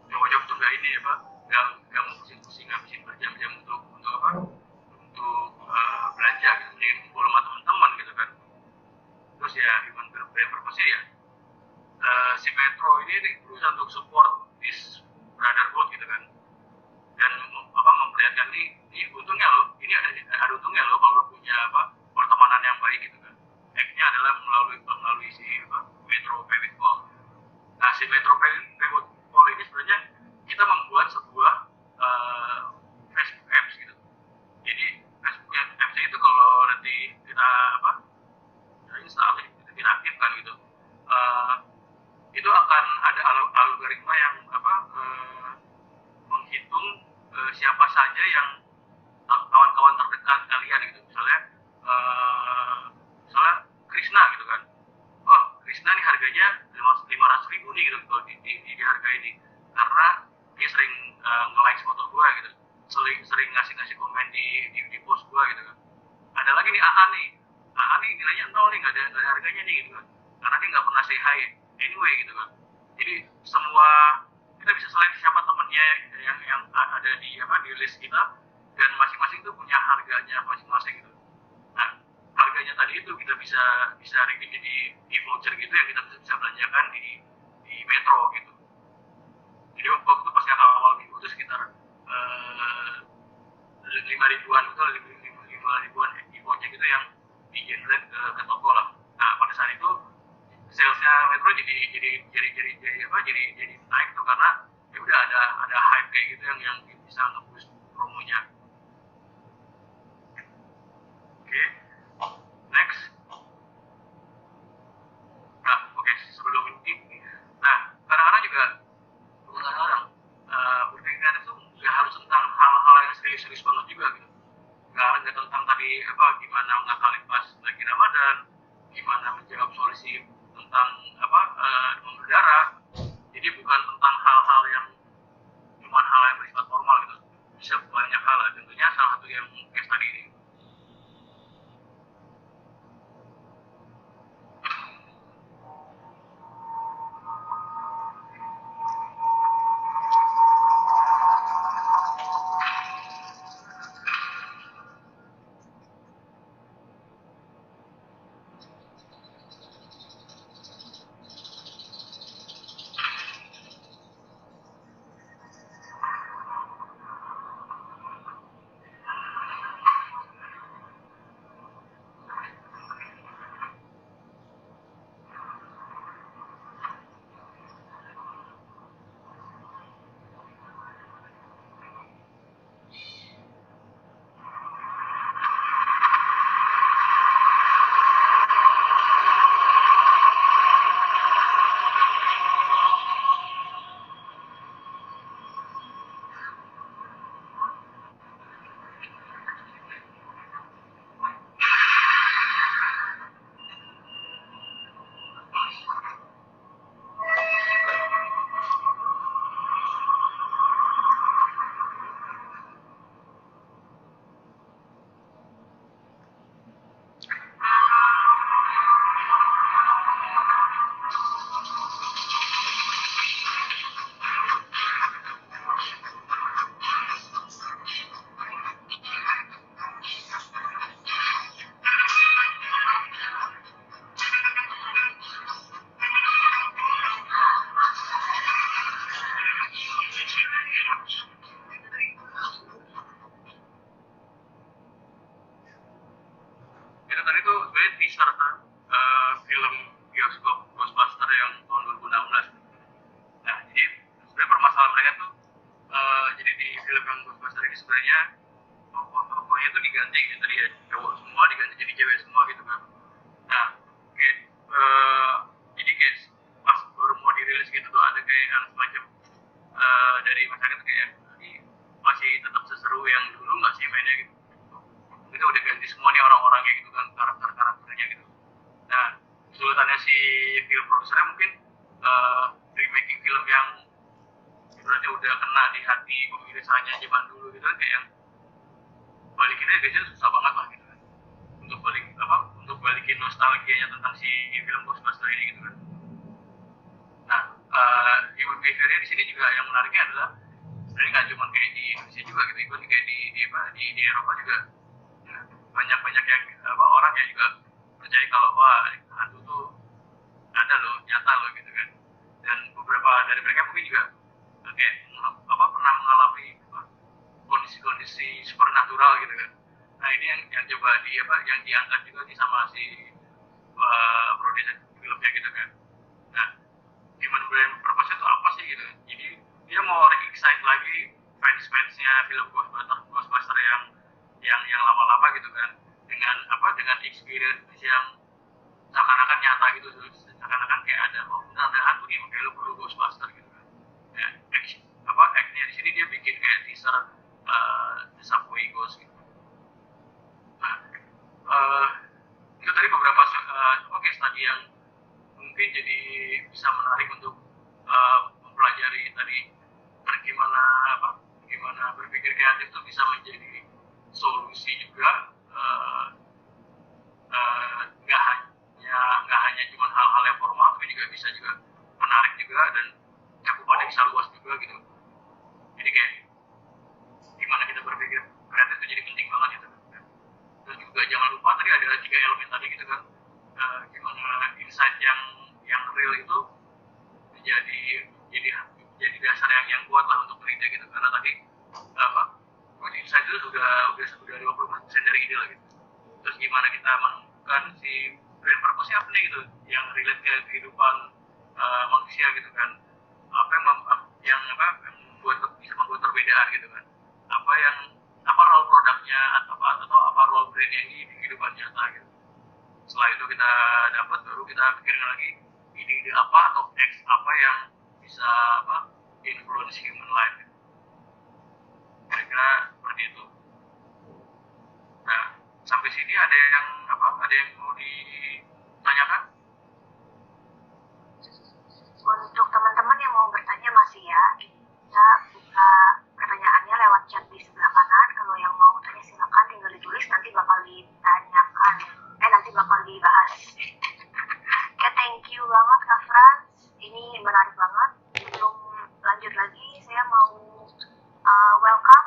cowok-cowok tuh nggak ini apa, nggak mau pusing-pusing ngabisin berjam-jam untuk apa? Untuk belanja gitu, mending kumpul sama teman-teman gitu kan. Terus ya human brand purpose ya. Si Metro ini berusaha untuk support this brotherhood gitu kan. Dan apa memperlihatkan ini untungnya lo, ini ada untungnya lo kalau punya apa pertemanan yang baik gitu kan. Act-nya adalah melalui si apa, Metro Pay with Call. Nah si Metro Pay with Call ini sebenarnya kita membuat sebuah Facebook apps gitu. Jadi Facebook apps itu kalau nanti kita apa install kita aktifkan gitu, itu akan ada algoritma yang apa menghitung siapa saja yang kawan-kawan terdekat kalian gitu. Misalnya Krishna gitu kan. Wah, Krishna nih harganya 500.000 nih gitu kalau di harga ini. Karena dia sering nge-like foto gue gitu. Sering ngasih komen di post gue gitu kan. Ada lagi nih AA nih. AA nih nilainya 0 nih, nggak ada harganya nih gitu kan. Karena dia nggak pernah say hi anyway gitu kan. Jadi semua kita bisa seleksi siapa temennya yang ada di list kita dan masing-masing itu punya harganya masing-masing gitu. Nah harganya tadi itu kita bisa redeem di voucher gitu yang kita bisa belanjakan di Metro gitu. Jadi waktu pas yang awal minggu itu sekitar 5.000-an gitu, 5.000-an voucher gitu yang di generate ke toko lah. Nah pada saat itu salesnya Metro jadi naik tuh karena ya udah ada hype kayak gitu yang bisa nge-boost promonya. Oke, next. Nah, oke, sebelum ini. Nah, kadang-kadang juga berpikiran itu nggak harus tentang hal-hal yang serius-serius banget juga gitu. Nggak tentang tadi apa gimana ngakalin pas lagi Ramadan, gimana menjawab solusi tentang apa demam berdarah. Jadi bukan tentang hal-hal yang cuma hal yang bersifat formal gitu. Bisa banyak hal, tentunya salah satu yang case tadi ini. nonton itu sebenarnya teaser film bioskop Ghostbuster yang tahun 2016. Nah, jadi sebenarnya permasalahan mereka tuh jadi di film yang Ghostbuster ini sebenarnya tokoh-tokohnya itu diganti gitu, tadi ya cowok semua diganti jadi cewek semua gitu kan. Nah, kayak jadi kayak pas baru mau dirilis gitu tuh ada kayak semacam dari masyarakat kayak ini masih tetap seseru yang dulu nggak sih mainnya gitu. Kita udah ganti semua nih orang-orangnya gitu kan, karakter-karakternya gitu. Nah, kesulitannya si film produsernya mungkin remaking film yang berarti udah kena di hati pemilisannya zaman dulu gitu kan, kayak yang balikinnya biasanya susah banget lah gitu kan. Untuk balikin nostalgianya tentang si film Ghostbuster ini gitu kan. Nah, human behavior-nya di sini juga yang menariknya adalah sebenarnya nggak cuma kayak di Indonesia juga gitu, even kayak di Eropa juga. Ya, banyak yang orang yang juga percaya kalau wah hantu tuh ada loh, nyata loh gitu kan. Dan beberapa dari mereka mungkin juga kayak pernah mengalami kondisi-kondisi supernatural gitu kan. Nah, ini yang coba yang diangkat juga nih sama si produser filmnya gitu kan. Nah, human brain purpose itu apa sih gitu. Jadi dia mau re-excite lagi fans-fansnya film Ghostbuster yang lama-lama gitu kan, dengan experience yang seakan-akan nyata gitu, seakan-akan kayak ada ada hantu nih, makanya lu perlu Ghostbuster gitu kan. Ya, act-nya di sini dia bikin kayak teaser The Subway Ghost gitu. Nah, itu tadi beberapa case tadi yang mungkin jadi bisa menarik untuk mempelajari tadi gimana berpikir kreatif itu bisa menjadi solusi juga, nggak hanya cuma hal-hal yang formal, tapi juga bisa juga menarik juga dan cakupannya bisa luas juga gitu. Jadi kayak gimana kita berpikir kreatif itu jadi penting banget gitu. Terus juga jangan lupa tadi ada 3 elemen tadi gitu kan, gimana insight yang real itu jadi dasar yang kuat lah untuk beride gitu, karena tadi insight itu sudah 50% dari ide lah gitu. Terus gimana kita menemukan si brain purpose-nya apa nih gitu, yang relate ke kehidupan manusia gitu kan, apa yang bisa membuat perbedaan gitu kan, apa role produknya atau apa role brain-nya ini di kehidupan nyata gitu. Setelah itu kita dapat, baru kita pikirkan lagi ide apa atau apa yang bisa influence human life gitu. Kira-kira seperti itu. Nah, sampai sini ada yang mau ditanyakan? Untuk teman-teman yang mau bertanya masih ya, kita buka pertanyaannya lewat chat di sebelah kanan. Kalau yang mau tanya silakan tinggal ditulis, nanti bakal ditanyakan, nanti bakal dibahas. Oke, thank you banget Kak Frans, ini menarik banget. Sebelum lanjut lagi, saya mau welcome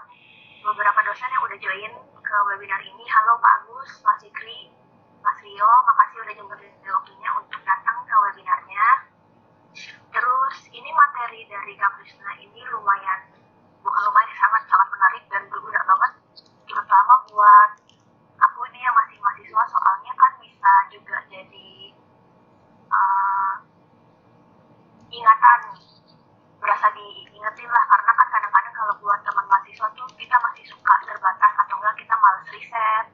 beberapa dosen yang udah join ke webinar ini. Halo Pak Agus, Mas Fikri, Mas Rio, makasih udah jemputin waktunya untuk datang ke webinarnya. Terus ini materi dari Kak Krisna ini sangat menarik dan berguna banget, terutama buat aku ini yang masih mahasiswa, soalnya kan bisa juga jadi ingatan, berasa diingetin lah, karena kan kadang-kadang kalau buat teman mahasiswa tuh kita masih suka terbatas, atau enggak kita males riset,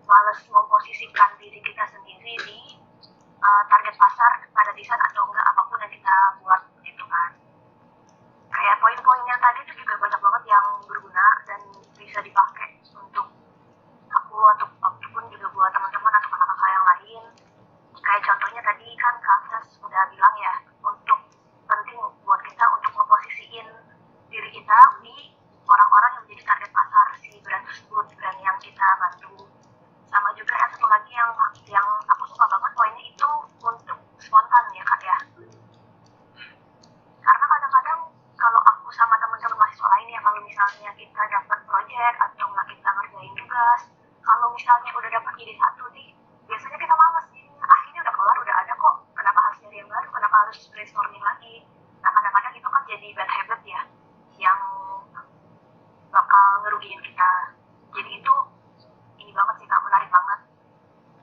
males memposisikan diri kita sendiri di target pasar pada desain atau enggak apapun yang kita buat gitu kan. Kayak poin-poin yang tadi itu juga banyak banget yang berguna dan bisa dipakai untuk aku ataupun juga buat teman-teman atau kakak-kakak yang lain. Kayak contohnya tadi kan Kak Fras udah bilang ya, untuk penting buat kita untuk memposisiin diri kita di orang-orang yang menjadi target pasar si brand tersebut, brand yang kita bantu. Sama juga yang satu lagi yang aku suka banget poinnya itu untuk spontan ya Kak ya. Karena kadang-kadang kalau aku sama teman-teman mahasiswa lain ya, kalau misalnya kita dapat project atau nggak kita ngerjain tugas, kalau misalnya udah dapat ide satu nih, biasanya kita males nih, ini udah keluar, udah ada kok, kenapa harus nyari yang baru, kenapa harus brainstorming lagi. Nah kadang-kadang itu kan jadi bad habit ya, yang bakal ngerugiin kita. Jadi itu ini banget sih Kak, menarik banget.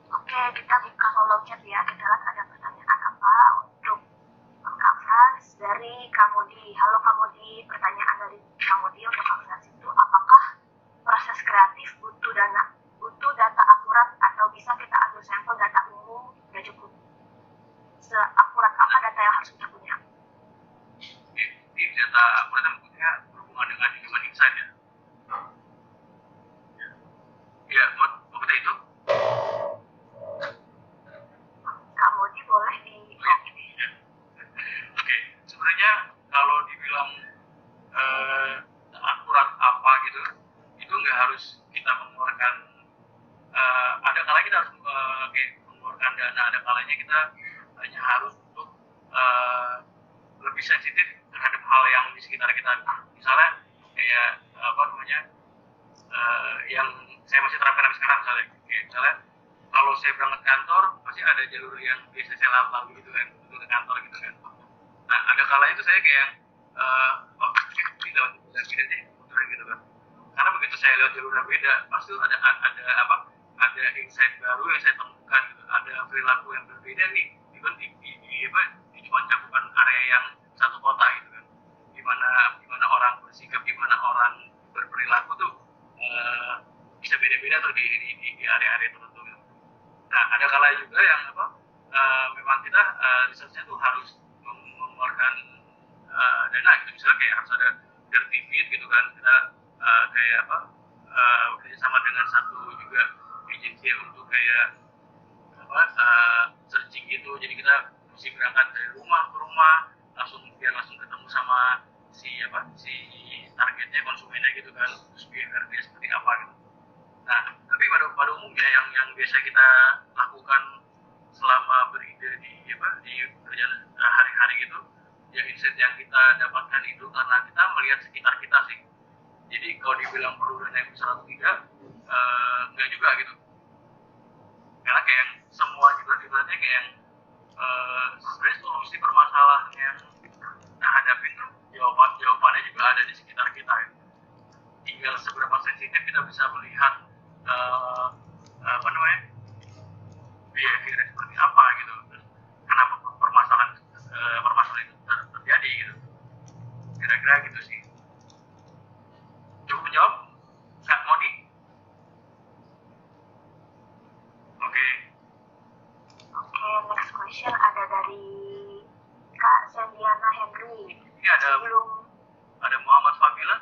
Oke, kolom chat ya, kita lihat ada pertanyaan apa untuk Kak Frans dari Kamudi. Halo Kamudi, pertanyaan dari Kamudi untuk Kak Frans itu, apakah proses kreatif butuh data akurat atau bisa kita ambil sampel data umum udah cukup? Seakurat apa data yang harus kita punya? Di data akurat yang punya berhubungan dengan human insight ya. Ya, mau kita itu? Kamudi boleh di Oke, sebenarnya kalau dibilang akurat apa gitu, itu nggak harus kita mengeluarkan. Ada kalanya kita harus mengeluarkan dana, ada kalanya kita hanya harus untuk lebih sensitif terhadap hal yang di sekitar kita. Misalnya kayak apa namanya, yang saya masih terapkan sampai sekarang, misalnya kayak misalnya kalau saya berangkat kantor pasti ada jalur yang biasa saya lalui gitu kan, untuk ke kantor gitu kan. Nah ada kalanya itu saya kayak di lewat jalur yang beda deh, muterin gitu kan. Karena begitu saya lewat jalur yang beda, pasti ada insight baru yang saya temukan gitu. Ada perilaku yang berbeda nih, even di cuma cakupan area yang satu kota gitu kan. Gimana orang bersikap, gimana orang berperilaku tuh bisa beda-beda tuh di area-area tertentu gitu. Nah ada kalanya juga yang memang kita research-nya tuh harus mengeluarkan dana gitu, misalnya kayak harus ada dirty feed gitu kan, kita kerjasama dengan satu juga agensi untuk kayak searching gitu, jadi kita mesti berangkat dari rumah ke rumah biar langsung ketemu sama si targetnya, konsumennya gitu kan, terus behavior dia seperti apa gitu. Nah tapi pada umumnya yang biasa kita lakukan selama beride di pekerjaan hari-hari gitu, ya insight yang kita dapatkan itu karena kita melihat sekitar kita sih. Jadi kalau dibilang perlu dana yang besar atau tidak, enggak juga gitu. Karena kayak yang semua juga ibaratnya kayak yang sebenarnya solusi permasalahan yang kita hadapi itu jawabannya juga ada di sekitar kita. Tinggal seberapa sensitif kita bisa melihat behavior seperti apa gitu. Kenapa permasalahan itu terjadi gitu. Kira-kira gitu sih. Cukup menjawab? Kak Modi? Oke, next question ada dari Kak Sendiana Henry. Ini ada Muhammad Fabila.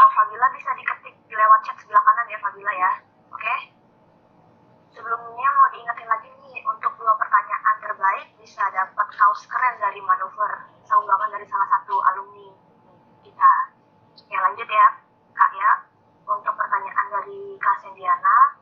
Fabila bisa diketik lewat chat sebelah kanan ya Fabila ya. Oke. Sebelumnya mau diingetin lagi nih, untuk 2 pertanyaan terbaik bisa dapat kaos keren dari Manuver, sumbangan dari salah satu alumni kita. Ya lanjut ya Kak ya. Untuk pertanyaan dari Kak Sendiana,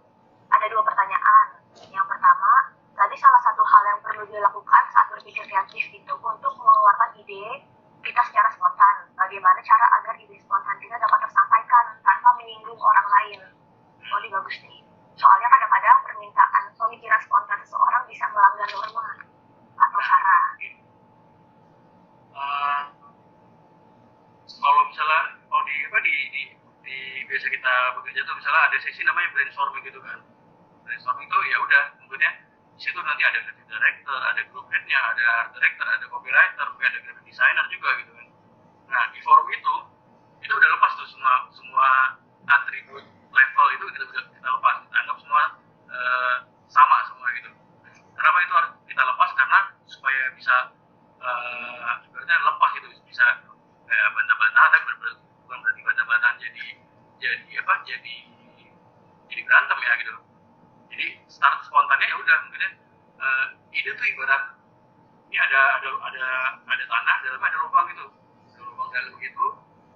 ada 2 pertanyaan. Yang pertama, tadi salah satu hal yang perlu dilakukan saat berpikir kreatif itu untuk mengeluarkan ide kita secara spontan. Bagaimana cara agar ide spontan kita dapat tersampaikan tanpa menyinggung orang lain? Oh, ini bagus nih. Soalnya kadang-kadang permintaan pemikiran spontan seseorang bisa melanggar norma atau cara. Kalau misalnya di biasa kita bekerja tuh misalnya ada sesi namanya brainstorming gitu kan. Brainstorming itu ya udah, kemudian di situ nanti ada creative director, ada group head-nya, ada art director, ada copywriter, ada graphic designer juga gitu kan. Nah di forum itu udah lepas tuh semua atribut level itu kita lepas, kita anggap semua sama semua gitu. Kenapa itu harus kita lepas? Karena supaya bisa sebenarnya lepas itu bisa bantah-bantahan, bukan berarti bantah-bantahan jadi berantem ya gitu. Jadi start spontannya ya udah, mungkin ide tuh ibarat ini ada tanah, dalamnya ada lubang gitu, ada lubang dalam begitu,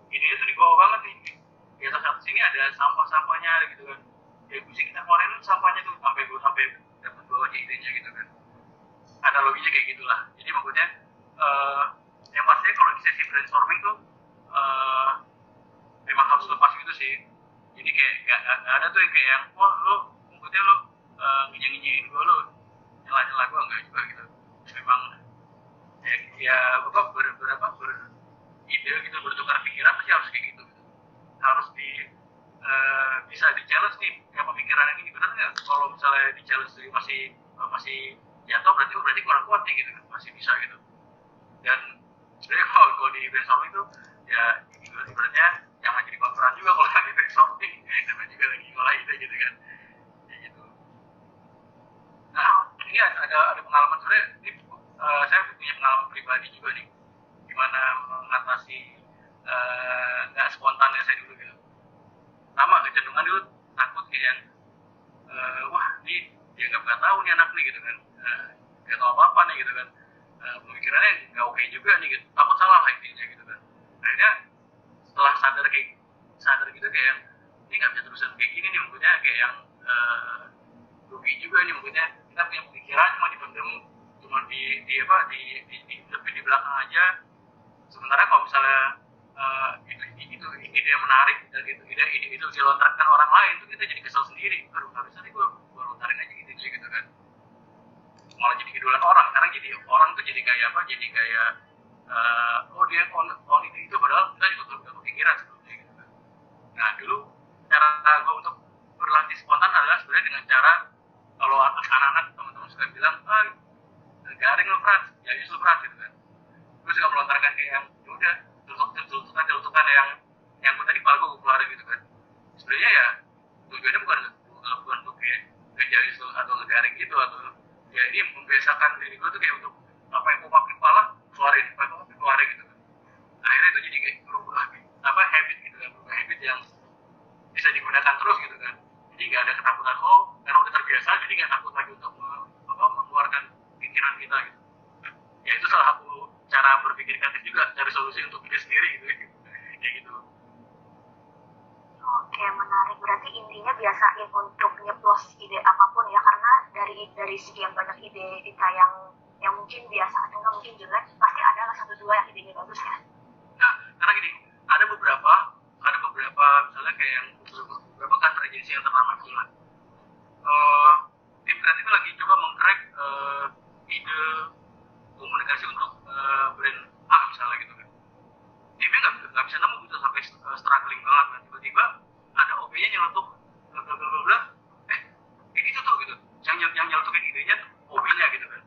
idenya tuh di bawah banget nih, di atas sini ada sampahnya gitu kan, ya mesti kita keluarin sampahnya tuh sampai dapat bawahnya idenya gitu kan. Analoginya kayak gitulah. Jadi maksudnya yang pastinya kalau di sesi brainstorming tuh memang harus lepas gitu sih. Jadi kayak gak ada tuh yang kayak yang lo maksudnya lo nginyein gue, lo nyela gue, enggak juga gitu. Memang beride gitu, bertukar pikiran pasti harus kayak gitu. Harus bisa di challenge nih kayak pemikiran yang ini, benar nggak? Kalau misalnya di challenge masih jatuh, berarti kurang kuat nih gitu kan, masih bisa gitu. Dan sebenarnya kalau di brainstorming itu ya ibaratnya jangan jadi konferan juga kalau lagi brainstorming, namanya juga lagi ngolah ide gitu kan, kayak gitu. Nah ini ada pengalaman sebenarnya, ini saya punya pengalaman pribadi juga nih, gimana mengatasi nggak spontannya saya dulu gitu. Sama kecenderungan dulu takut kayak yang wah ini dia nggak tahu nih anak nih gitu kan, nggak tahu apa apa nih gitu kan, pemikirannya nggak oke juga nih gitu, takut salah intinya gitu kan. Akhirnya setelah sadar gitu kayak yang ini nggak bisa terusan kayak gini nih, maksudnya kayak yang rugi juga nih, maksudnya kita punya pemikiran cuma dipendem, cuma di belakang aja. Sementara kalau misalnya itu ide yang menarik dan itu dilontarkan orang lain, itu kita jadi kesel sendiri. Aduh, harusnya gue lontarin aja gitu kan. Malah jadi idolan orang, karena jadi orang tuh jadi kayak apa? Jadi kayak oh dia on itu padahal kita juga udah kepikiran sebelumnya gitu kan. Nah dulu cara gue untuk berlatih spontan adalah sebenarnya dengan cara, kalau anak-anak teman-teman suka bilang garing lu Frans, jadi lu Frans gitu kan. Gue suka melontarkan kayak yang udah celutukan yang gue tadi kepala gue keluarin gitu kan. Sebenarnya ya tujuannya bukan untuk kayak ngejalis atau ngegaring gitu, atau ya ini membiasakan diri gue tuh kayak untuk apa yang gue pakai kepala keluarin, apa yang gue keluarin gitu kan. Akhirnya itu jadi kayak berubah habit gitu kan, berubah habit yang bisa digunakan terus gitu kan. Jadi nggak ada ketakutan, karena udah terbiasa jadi nggak takut lagi untuk mengeluarkan pikiran kita gitu. Ya itu salah satu cara berpikir kreatif juga, cari solusi untuk diri sendiri gitu kayak gitu. Oke, menarik. Berarti intinya biasain untuk nyeplos ide apapun ya, karena dari sekian banyak ide kita yang mungkin biasa atau nggak mungkin jelek, pasti ada lah satu dua yang idenya bagus ya. Nah, karena gini, ada beberapa misalnya kayak yang beberapa kantor agensi yang ternama gitu lah. Tim kreatif lagi coba mengcrack ide komunikasi untuk brand A misalnya gitu kan. Timnya nggak bisa nemu gitu, sampai struggling banget kan. Tiba-tiba ada OP-nya nyeletuk ini tuh gitu, yang nyeletukin idenya OP-nya gitu kan.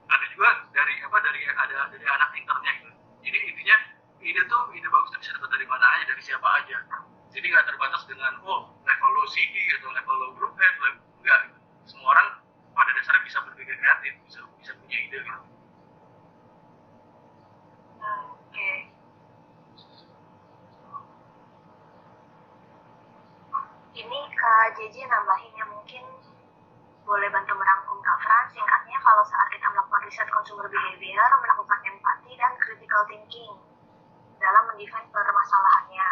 Ada juga dari anak internya gitu. Jadi intinya ide bagus itu bisa dapat dari mana aja, dari siapa aja. Jadi nggak terbatas dengan level low CD atau level low group head, enggak gitu. Semua orang pada dasarnya bisa berpikir kreatif, bisa punya ide gitu. Oke. Ini Kak JJ nambahin ya, mungkin boleh bantu merangkum Kak Fran. Singkatnya, kalau saat kita melakukan riset consumer behavior, melakukan empati dan critical thinking dalam mendefine permasalahannya.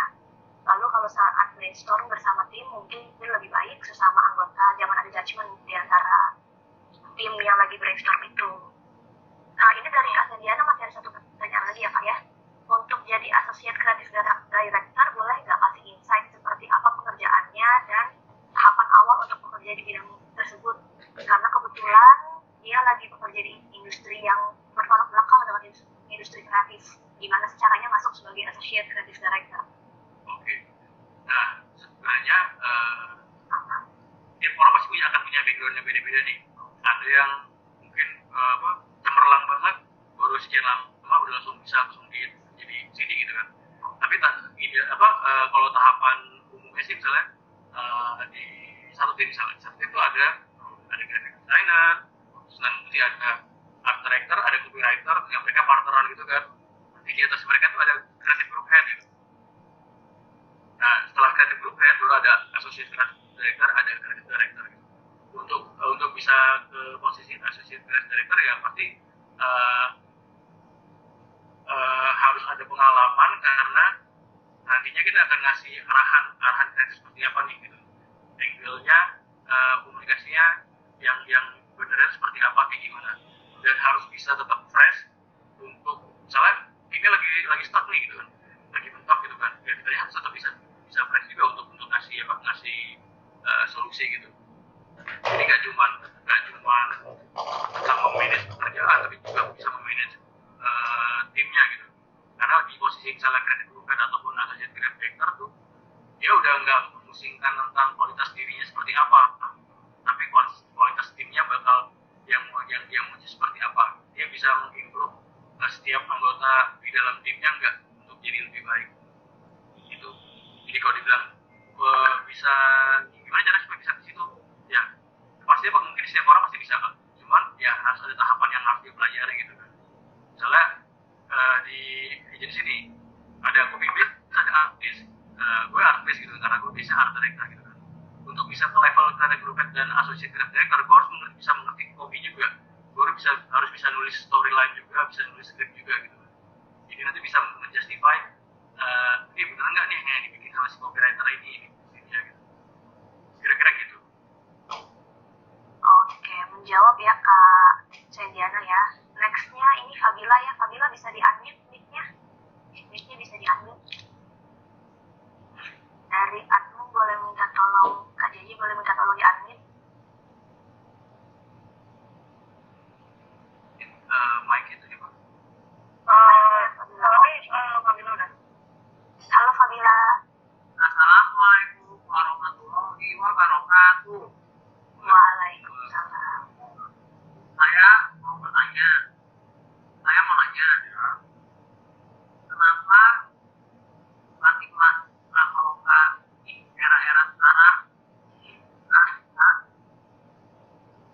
Lalu kalau saat brainstorm bersama tim, mungkin lebih baik sesama anggota, jangan ada judgement di antara tim yang lagi brainstorm itu. Nah, ini dari Kak Sandiana masih ada satu pertanyaan lagi ya Kak ya. Untuk jadi associate creative director, boleh nggak kasih insight seperti apa pekerjaannya dan tahapan awal untuk bekerja di bidang tersebut? Karena kebetulan dia lagi bekerja di industri yang bertolak belakang dengan industri kreatif. Gimana caranya masuk sebagai associate creative director? Oke. Nah, sebenarnya tiap orang pasti akan punya background yang beda-beda nih. Ada yang mungkin cemerlang banget, baru sekian lama udah langsung jadi CD gitu kan. Tapi kalau tahapan umumnya sih misalnya di satu tim itu ada graphic designer, terus nanti ada art director, ada copywriter yang mereka partneran gitu kan. Nanti di atas mereka tuh ada creative group head gitu. Nah, setelah creative group head baru ada associate creative director, ada creative director gitu. Untuk bisa ke posisi associate creative director ya pasti harus ada pengalaman, karena nantinya kita akan ngasih arahan kreatif seperti apa nih gitu. Angle-nya, komunikasinya yang beneran seperti apa, kayak gimana. Dan harus bisa tetap fresh untuk misalnya ini lagi stuck nih gitu kan, lagi mentok gitu kan. Ya kita harus tetap bisa fresh juga untuk ngasih solusi gitu. Jadi nggak cuma tentang memanage pekerjaan, tapi juga bisa memanage timnya gitu. Karena di posisi misalnya creative group ataupun associate creative director tuh dia udah nggak mesti bisa ke level creative group head dan associate creative director, gue harus bisa mengerti copy juga, gue harus bisa nulis storyline juga, bisa nulis script juga gitu. Jadi nanti bisa menjustify ini bener nggak nih yang dibikin sama si copywriter ini ya, gitu. Kira-kira gitu. Oke, menjawab ya Kak Sendiana ya. Nextnya ini Fabila ya. Fabila bisa di-unmute mic-nya. Mic-nya bisa di-unmute. Dari admin boleh minta tolong, Kak Jeji boleh minta tolong di-unmute. Mic itu nih Pak. Fabila udah. Halo Fabila. Assalamualaikum warahmatullahi wabarakatuh. Waalaikumsalam. Saya mau nanya, kenapa iklan Traveloka di era-era sekarang bisa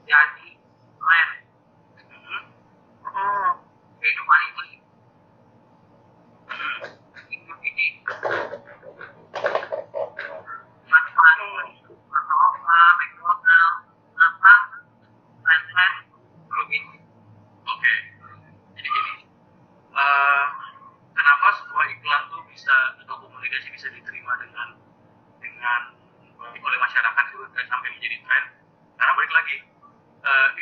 jadi tren kehidupan ini? Hidup ini Traveloka, McDonald, kenapa tren-tren begini? Oke, jadi gini, kenapa sebuah iklan tuh bisa atau komunikasi bisa diterima dengan oleh masyarakat itu sampai menjadi tren? Karena balik lagi,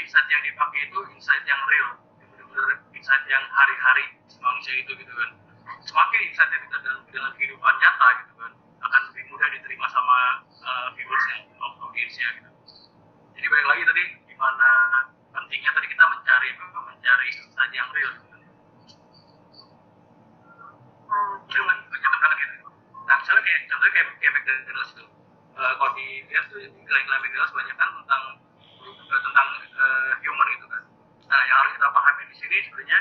insight yang dipakai itu insight yang real, benar-benar insight yang hari-hari manusia itu gitu kan. Semakin insight yang kita dalam kehidupan nyata gitu kan, akan lebih mudah diterima sama viewersnya, audiensnya gitu. Jadi balik lagi tadi gimana pentingnya tadi kita mencari insight yang real. Banyak banget gitu. Nah misalnya kayak McDonald's itu, kalau dilihat tuh iklan McDonald's banyak kan tentang human gitu kan. Nah yang harus kita pahami di sini sebenarnya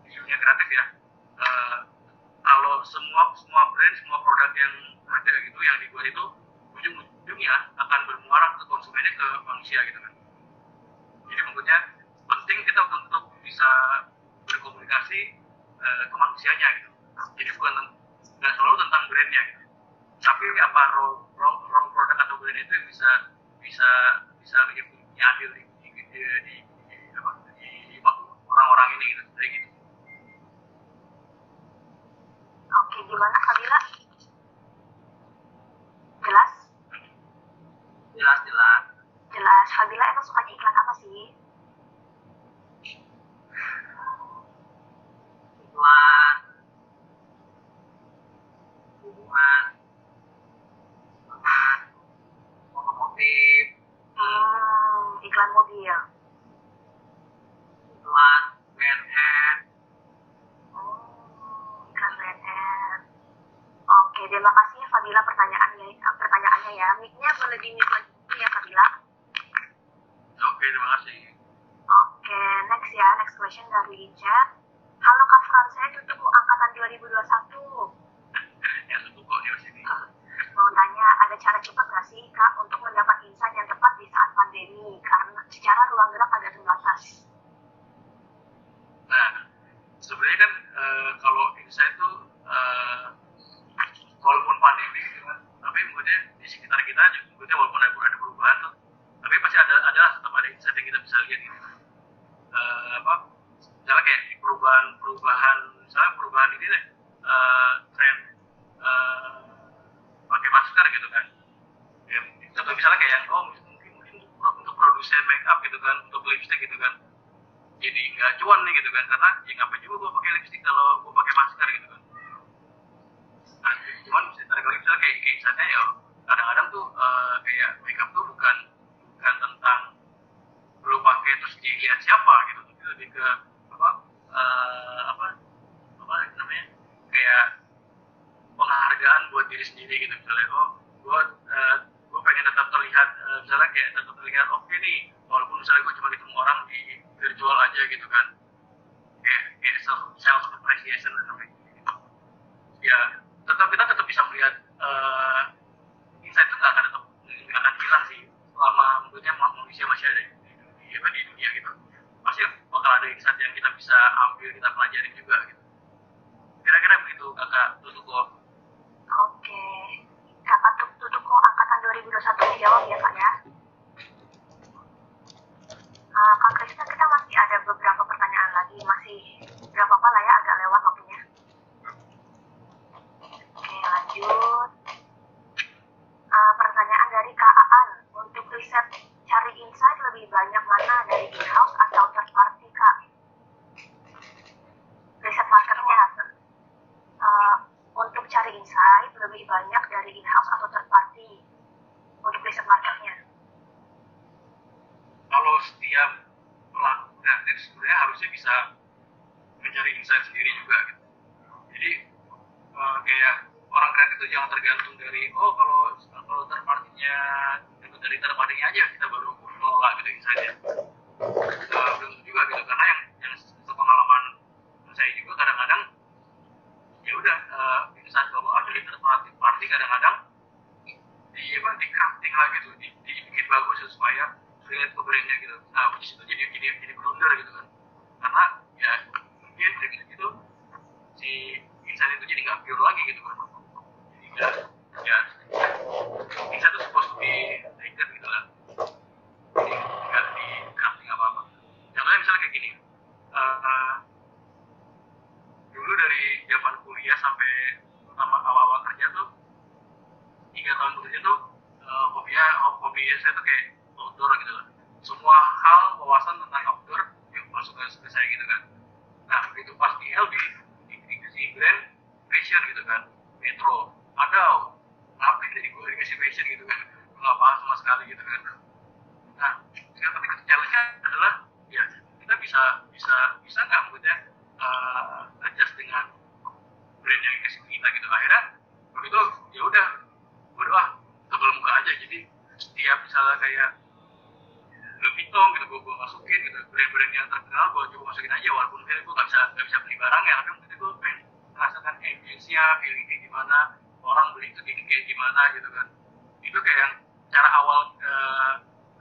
di dunia kreatif ya, kalau semua brand, semua produk yang ada gitu yang dibuat itu ujung-ujungnya akan bermuara ke konsumennya, ke manusia gitu kan. Jadi maksudnya penting kita untuk bisa berkomunikasi ke manusianya gitu. Jadi nggak selalu tentang brandnya gitu. Tapi apa role produk atau brand itu yang bisa diambil di orang-orang ini gitu, kayak gitu. Oke, gimana Fabila? Jelas? Jelas. Fabila emang sukanya iklan apa sih? Iklan hubungan otomotif, Iklan mobil. iklan BNN. Iklan BNN. Oke, terima kasih ya Fabila pertanyaannya ya. Mic-nya boleh di-mute lagi ya Fabila. Oke, terima kasih. Oke, next question dari chat. Halo Kak Fran, saya tutup angkatan 2021. Yang tutup kok di sini. Mau tanya, ada cara cepat nggak sih Kak untuk mendapat insight yang tepat di saat pandemi? Karena secara ruang gerak agak terbatas. Nah, sebenarnya kan kalau insight itu walaupun pandemi gitu kan, tapi mungkin di sekitar kita juga walaupun ada perubahan tuh, tapi pasti ada tetap ada insight yang kita bisa lihat gitu. Misalnya kayak perubahan ini deh, tren pakai masker gitu kan. Ya, contoh misalnya kayak yang mungkin untuk produsen make up gitu kan, untuk lipstick gitu kan, jadi nggak cuan nih gitu kan, karena ya ngapain juga gue pakai lipstick kalau gue pakai masker gitu kan. Nah, cuman bisa tarik lagi misalnya kayak insightnya ya kadang-kadang tuh kayak make up tuh bukan tentang lu pakai terus dilihat siapa gitu, tapi lebih ke apa namanya, kayak penghargaan buat diri sendiri gitu. Misalnya gue pengen tetap terlihat misalnya kayak tetap terlihat oke nih, walaupun misalnya gue cuma ketemu orang di virtual aja gitu kan, kayak self appreciation namanya gitu. Ya kita tetap bisa melihat insight itu nggak akan hilang sih selama maksudnya manusia masih ada di dunia gitu. Pasti bakal ada insight yang kita bisa ambil, kita pelajari juga gitu. Kira-kira begitu Kakak Tutuko. Oke, Kakak Tutuko angkatan 2021 dijawab ya Kak harusnya bisa mencari insight sendiri juga gitu. Jadi kayak orang kreatif itu jangan tergantung dari kalau third party-nya dapat dari third party-nya aja kita baru kelola gitu insight-nya. Belum juga gitu, karena yang sepengalaman saya juga kadang-kadang ya udah insight kalau ada di third party kadang-kadang di crafting lagi tuh, dibikin bagus supaya relate ke brandnya gitu. Nah, di situ jadi blunder gitu kan, karena ya mungkin dari gitu si insight itu jadi nggak pure lagi gitu kan. Jadi ya insight itu supposed to be taken gitu lah, jadi nggak di crafting apa-apa. Contohnya misalnya kayak gini, dulu dari zaman kuliah sampai awal-awal kerja tuh 3 tahun bekerja tuh hobi saya tuh kayak outdoor gitu lah. Semua hal wawasan tentang outdoor yang masuk ke saya gitu kan. Nah begitu pas di LB dikasih brand fashion gitu kan, Metro ada ngapain dari gue dikasih fashion gitu kan, gue nggak paham sama sekali gitu kan. Nah sekarang tapi challenge-nya adalah ya kita bisa nggak maksudnya adjust dengan brand yang dikasih kita gitu. Akhirnya begitu ya udah berdoa tebel muka aja, jadi setiap misalnya kayak Louis Vuitton gitu gue masukin gitu, brand-brand yang terkenal gue coba masukin aja, walaupun gue nggak bisa beli barangnya, tapi mungkin gue pengen merasakan ambience-nya, feeling kayak gimana, orang beli itu kayak gimana gitu kan. Itu kayak cara awal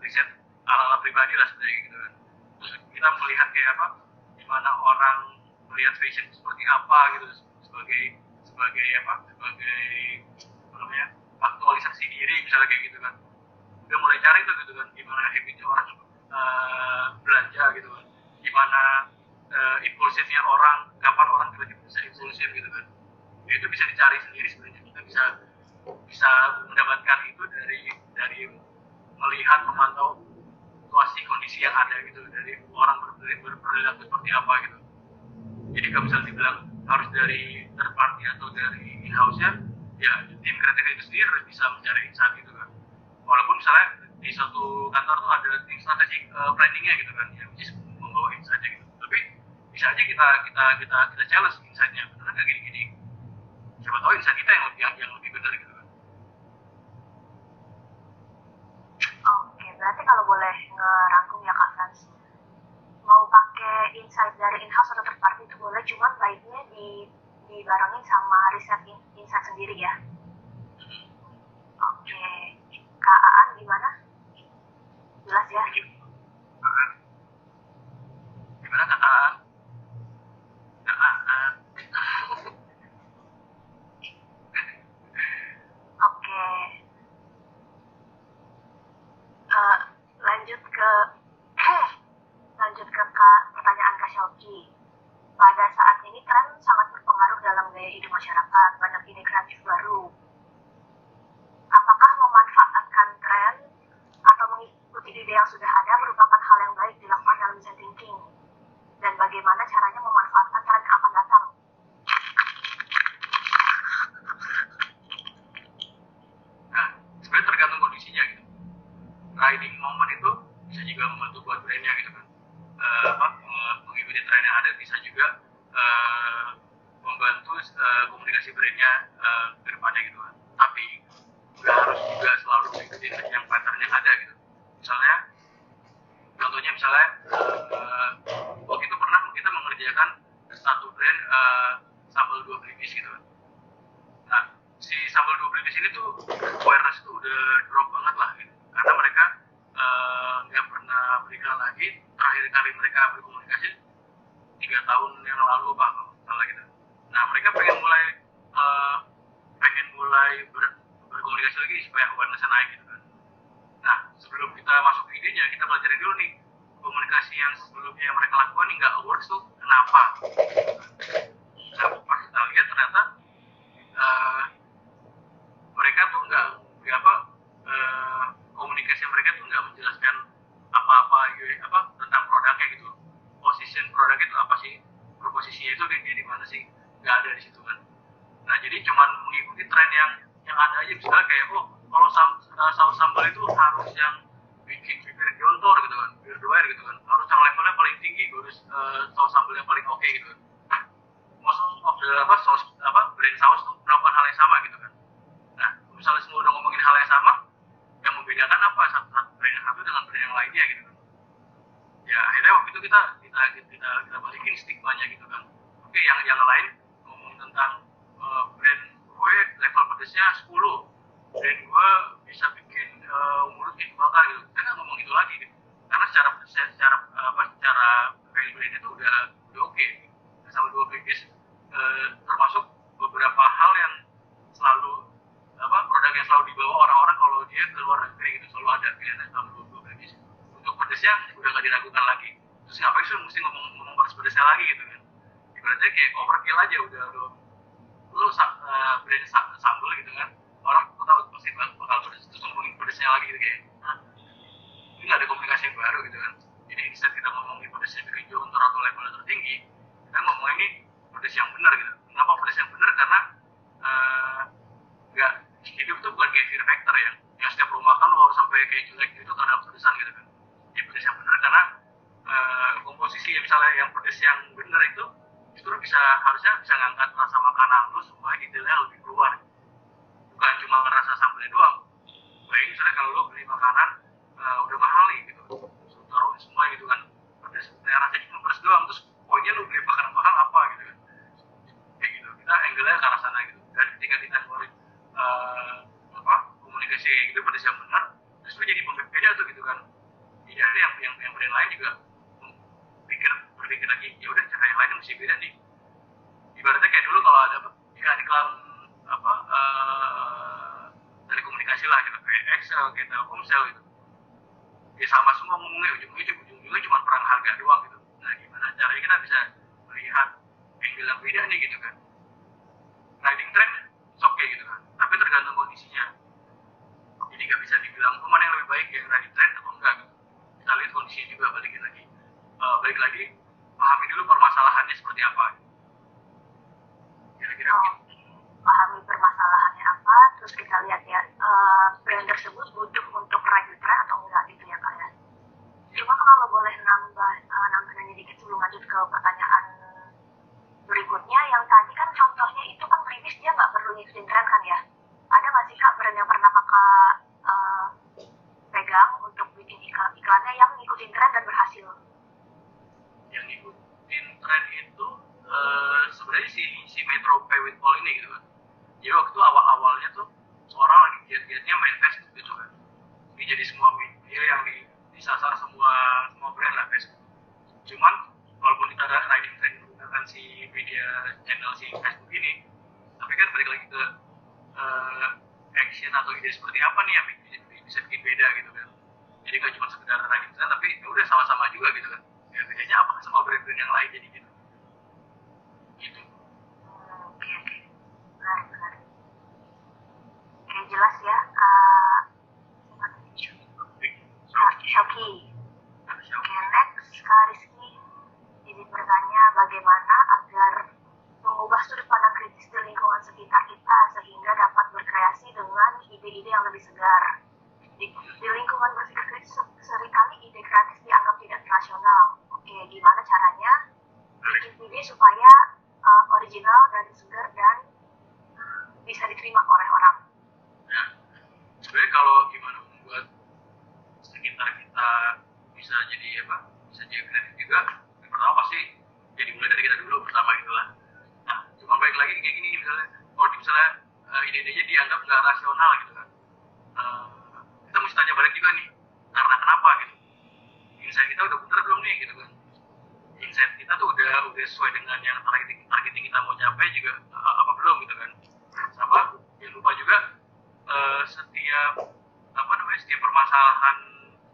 riset ala-ala pribadi lah sebenarnya gitu kan. Terus kita melihat kayak apa, gimana orang melihat fashion seperti apa gitu, sebagai namanya aktualisasi diri misalnya kayak gitu kan. Udah mulai cari tuh gitu kan, gimana habitnya orang belanja gitu kan, gimana impulsifnya orang, kapan orang tiba-tiba bisa impulsif gitu kan. Ya, itu bisa dicari sendiri sebenarnya. Kita bisa mendapatkan itu dari melihat, memantau situasi kondisi yang ada gitu, dari orang berperilaku seperti apa gitu. Jadi kalau misalnya dibilang harus dari third party atau dari in-house-nya, ya tim kreatif itu sendiri harus bisa mencari insight gitu kan. Walaupun misalnya di suatu kantor tuh ada tim strategi planningnya gitu kan, yang bisa membawa insight-nya gitu. Tapi bisa aja kita challenge insight-nya, benar nggak gini-gini. Siapa tahu insight kita yang lebih benar gitu kan. Oke, berarti kalau boleh ngerangkum ya Kak Frans, mau pakai insight dari in-house atau third party itu boleh, cuman baiknya dibarengin sama riset insight sendiri ya. Oke, Kak Aan gimana? Jelas ya? Gimana Kak Aan? Oke. Lanjut ke pertanyaan Kak Syauki. Pada saat ini tren sangat berpengaruh dalam gaya hidup masyarakat, banyak ide kreatif baru. Apakah memanfaatkan tren atau mengikuti ide yang sudah ada merupakan hal yang baik dilakukan dalam design thinking? Dan bagaimana caranya memanfaatkan tren yang akan datang? Nah, sebenarnya tergantung kondisinya gitu. Riding moment itu bisa juga membantu buat brandnya gitu kan. Mengikuti tren yang ada bisa juga membantu komunikasi brandnya ke depannya gitu kan. Tapi nggak harus juga selalu mengikuti yang pattern yang ada gitu. Misalnya, contohnya misalnya waktu itu pernah kita mengerjakan satu brand sambal 2 pelipis gitu kan. Nah, si sambal 2 pelipis ini tuh awareness tuh udah drop banget lah gitu. Karena mereka nggak pernah berikan lagi. Terakhir kali mereka berkomunikasi 3 tahun yang lalu apa salah gitu. Nah mereka pengen mulai berkomunikasi lagi supaya awareness naik gitu kan. Nah sebelum kita masuk ke idenya, kita belajarin dulu nih komunikasi yang sebelumnya yang mereka lakukan nih nggak works tuh kenapa. Nah pas kita lihat ternyata mereka tuh nggak komunikasi mereka tuh nggak menjelaskan apa-apa tentang produknya gitu. Position produk itu apa sih, proposisinya itu di mana sih, nggak ada di situ kan. Nah jadi cuman mengikuti tren yang ada aja, misalnya kayak kalau saus sambal itu harus yang bikin bibir jontor gitu kan, bibir doer gitu kan, harus yang levelnya paling tinggi baru saus sambal yang paling oke gitu. Most of the brand saus tuh melakukan hal yang sama gitu kan. Nah, misalnya semua udah ngomongin hal yang sama, yang membedakan apa satu brand yang satu dengan brand yang lainnya gitu kan. Ya akhirnya waktu itu kita balikin stigmanya gitu kan. Oke, yang lain ngomong tentang brand gue level pedesnya 10, brand gue bisa bikin mulut itu bakar gitu. Kita nggak ngomong itu lagi gitu. Karena secara brand itu udah oke. Sama dua package termasuk beberapa hal yang selalu produk yang selalu dibawa orang-orang kalau dia ke luar negeri gitu, selalu ada pilihan sama dua package. Untuk pedesnya udah nggak diragukan lagi. Terus ngapain sih mesti ngomong pedesnya lagi gitu kan? Ibaratnya kayak overkill aja udah lu brand sambal gitu kan, orang tahu pasti bakal pedes, terus ngomongin pedesnya lagi gitu kayak ini nggak ada komunikasi yang baru gitu kan. Jadi instead kita ngomongin pedesnya dari Jontor atau levelnya tertinggi, kita ngomongin ini pedes yang benar gitu. Kenapa pedes yang benar? Karena nggak hidup tuh bukan kayak fear factor ya, yang setiap lu makan lu harus sampai kayak jelek gitu karena pedesan gitu kan. Jadi pedes yang benar karena komposisi misalnya yang pedes yang benar itu justru harusnya bisa ngangkat rasa makanan lu supaya detailnya lebih keluar, bukan cuma rasa sambalnya doang. Baik misalnya kalau lu beli makanan udah mahal nih gitu, taruh semua gitu kan pedes, rasanya cuma pedes doang, terus pokoknya lu beli makanan mahal apa gitu kan, kayak gitu. Kita angle-nya ke arah sana gitu. Dan ketika kita mulai komunikasi kayak gitu pedes yang benar, justru jadi pembeda tuh gitu kan. Jadi ada yang brand lain juga berpikir lagi, ya udah cara yang lain mesti beda nih. Ibaratnya kayak dulu kalau ada iklan telekomunikasi lah gitu, kayak Excel, kayak Telkomsel gitu, ya sama semua ngomongnya ujung-ujungnya cuma perang harga doang gitu. Nah gimana caranya kita bisa melihat angle yang beda nih gitu kan. Riding trend oke gitu kan, tapi tergantung kondisinya. Jadi nggak bisa dibilang mana yang lebih baik, yang riding trend atau enggak gitu. Kita lihat kondisinya juga, balik lagi pahami dulu permasalahannya seperti apa. Kira-kira begitu. Pahami permasalahannya apa, terus kita lihat ya brand tersebut butuh untuk riding trend atau enggak gitu ya Kak ya. Cuma kalau boleh nambah dikit sebelum lanjut ke pertanyaan berikutnya, yang tadi kan contohnya itu kan premis dia nggak perlu ngikutin tren kan ya. Ada nggak sih Kak brand yang pernah Kakak pegang untuk bikin iklannya yang ngikutin tren dan berhasil? Yang ngikutin tren itu sebenarnya si Metro Pay with Paul ini gitu kan. Jadi waktu awalnya tuh orang lagi giat-giatnya main Facebook gitu kan. Ini jadi semua media yang disasar semua brand lah Facebook. Cuman walaupun kita ada riding trend menggunakan si media channel si Facebook ini, tapi kan balik lagi ke action atau ide seperti apa nih yang bisa bikin beda gitu kan. Jadi nggak cuma sekedar riding trend, tapi ya udah sama-sama juga gitu kan. Ya bedanya apa sama brand-brand yang lain jadi gitu. Oke. Benar. Oke, jelas ya Shoki. Oke, next Kak Rizky izin bertanya bagaimana agar mengubah sudut pandang kritis di lingkungan sekitar kita sehingga dapat berkreasi dengan ide-ide yang lebih segar. Di lingkungan berpikir kritis seringkali ide kreatif dianggap tidak rasional. Oke, gimana caranya bikin ide supaya original dan segar dan bisa diterima oleh orang? Nah, sebenarnya kalau gimana membuat sekitar kita bisa jadi kreatif juga, yang pertama pasti jadi mulai dari kita dulu pertama itulah. Nah, cuma balik lagi kayak gini misalnya ide-idenya dianggap nggak rasional gitu kan. Kita mesti tanya balik juga nih, karena kenapa gitu. Insight kita udah bener belum nih gitu kan. Insight kita tuh udah sesuai dengan yang targeting kita mau capai juga apa belum gitu kan. Sama jangan lupa juga setiap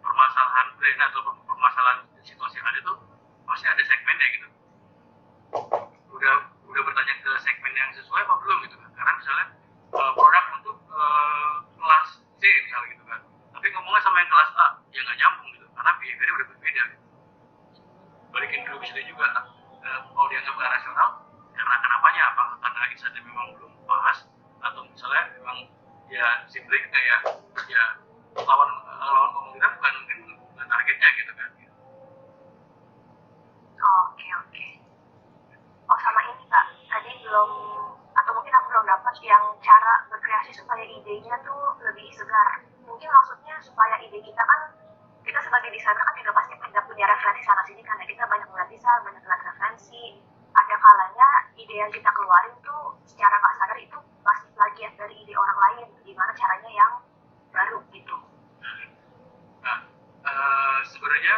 permasalahan brand atau permasalahan situasi yang ada tuh pasti ada segmennya gitu. Udah bertanya ke segmen yang sesuai apa belum gitu kan. Karena misalnya produk untuk kelas C misalnya gitu kan, tapi ngomongnya sama yang kelas A ya nggak nyambung gitu karena behaviornya udah berbeda gitu. Balikin dulu bisa juga mau dianggap nggak rasional karena kenapanya, apa karena insightnya memang belum pas atau misalnya memang ya simply kayak ya lawan ngomong kita bukan targetnya gitu kan. yang kita keluarin tuh secara nggak sadar itu pasti plagiat dari ide orang lain, gimana caranya yang baru gitu. Nah, sebenarnya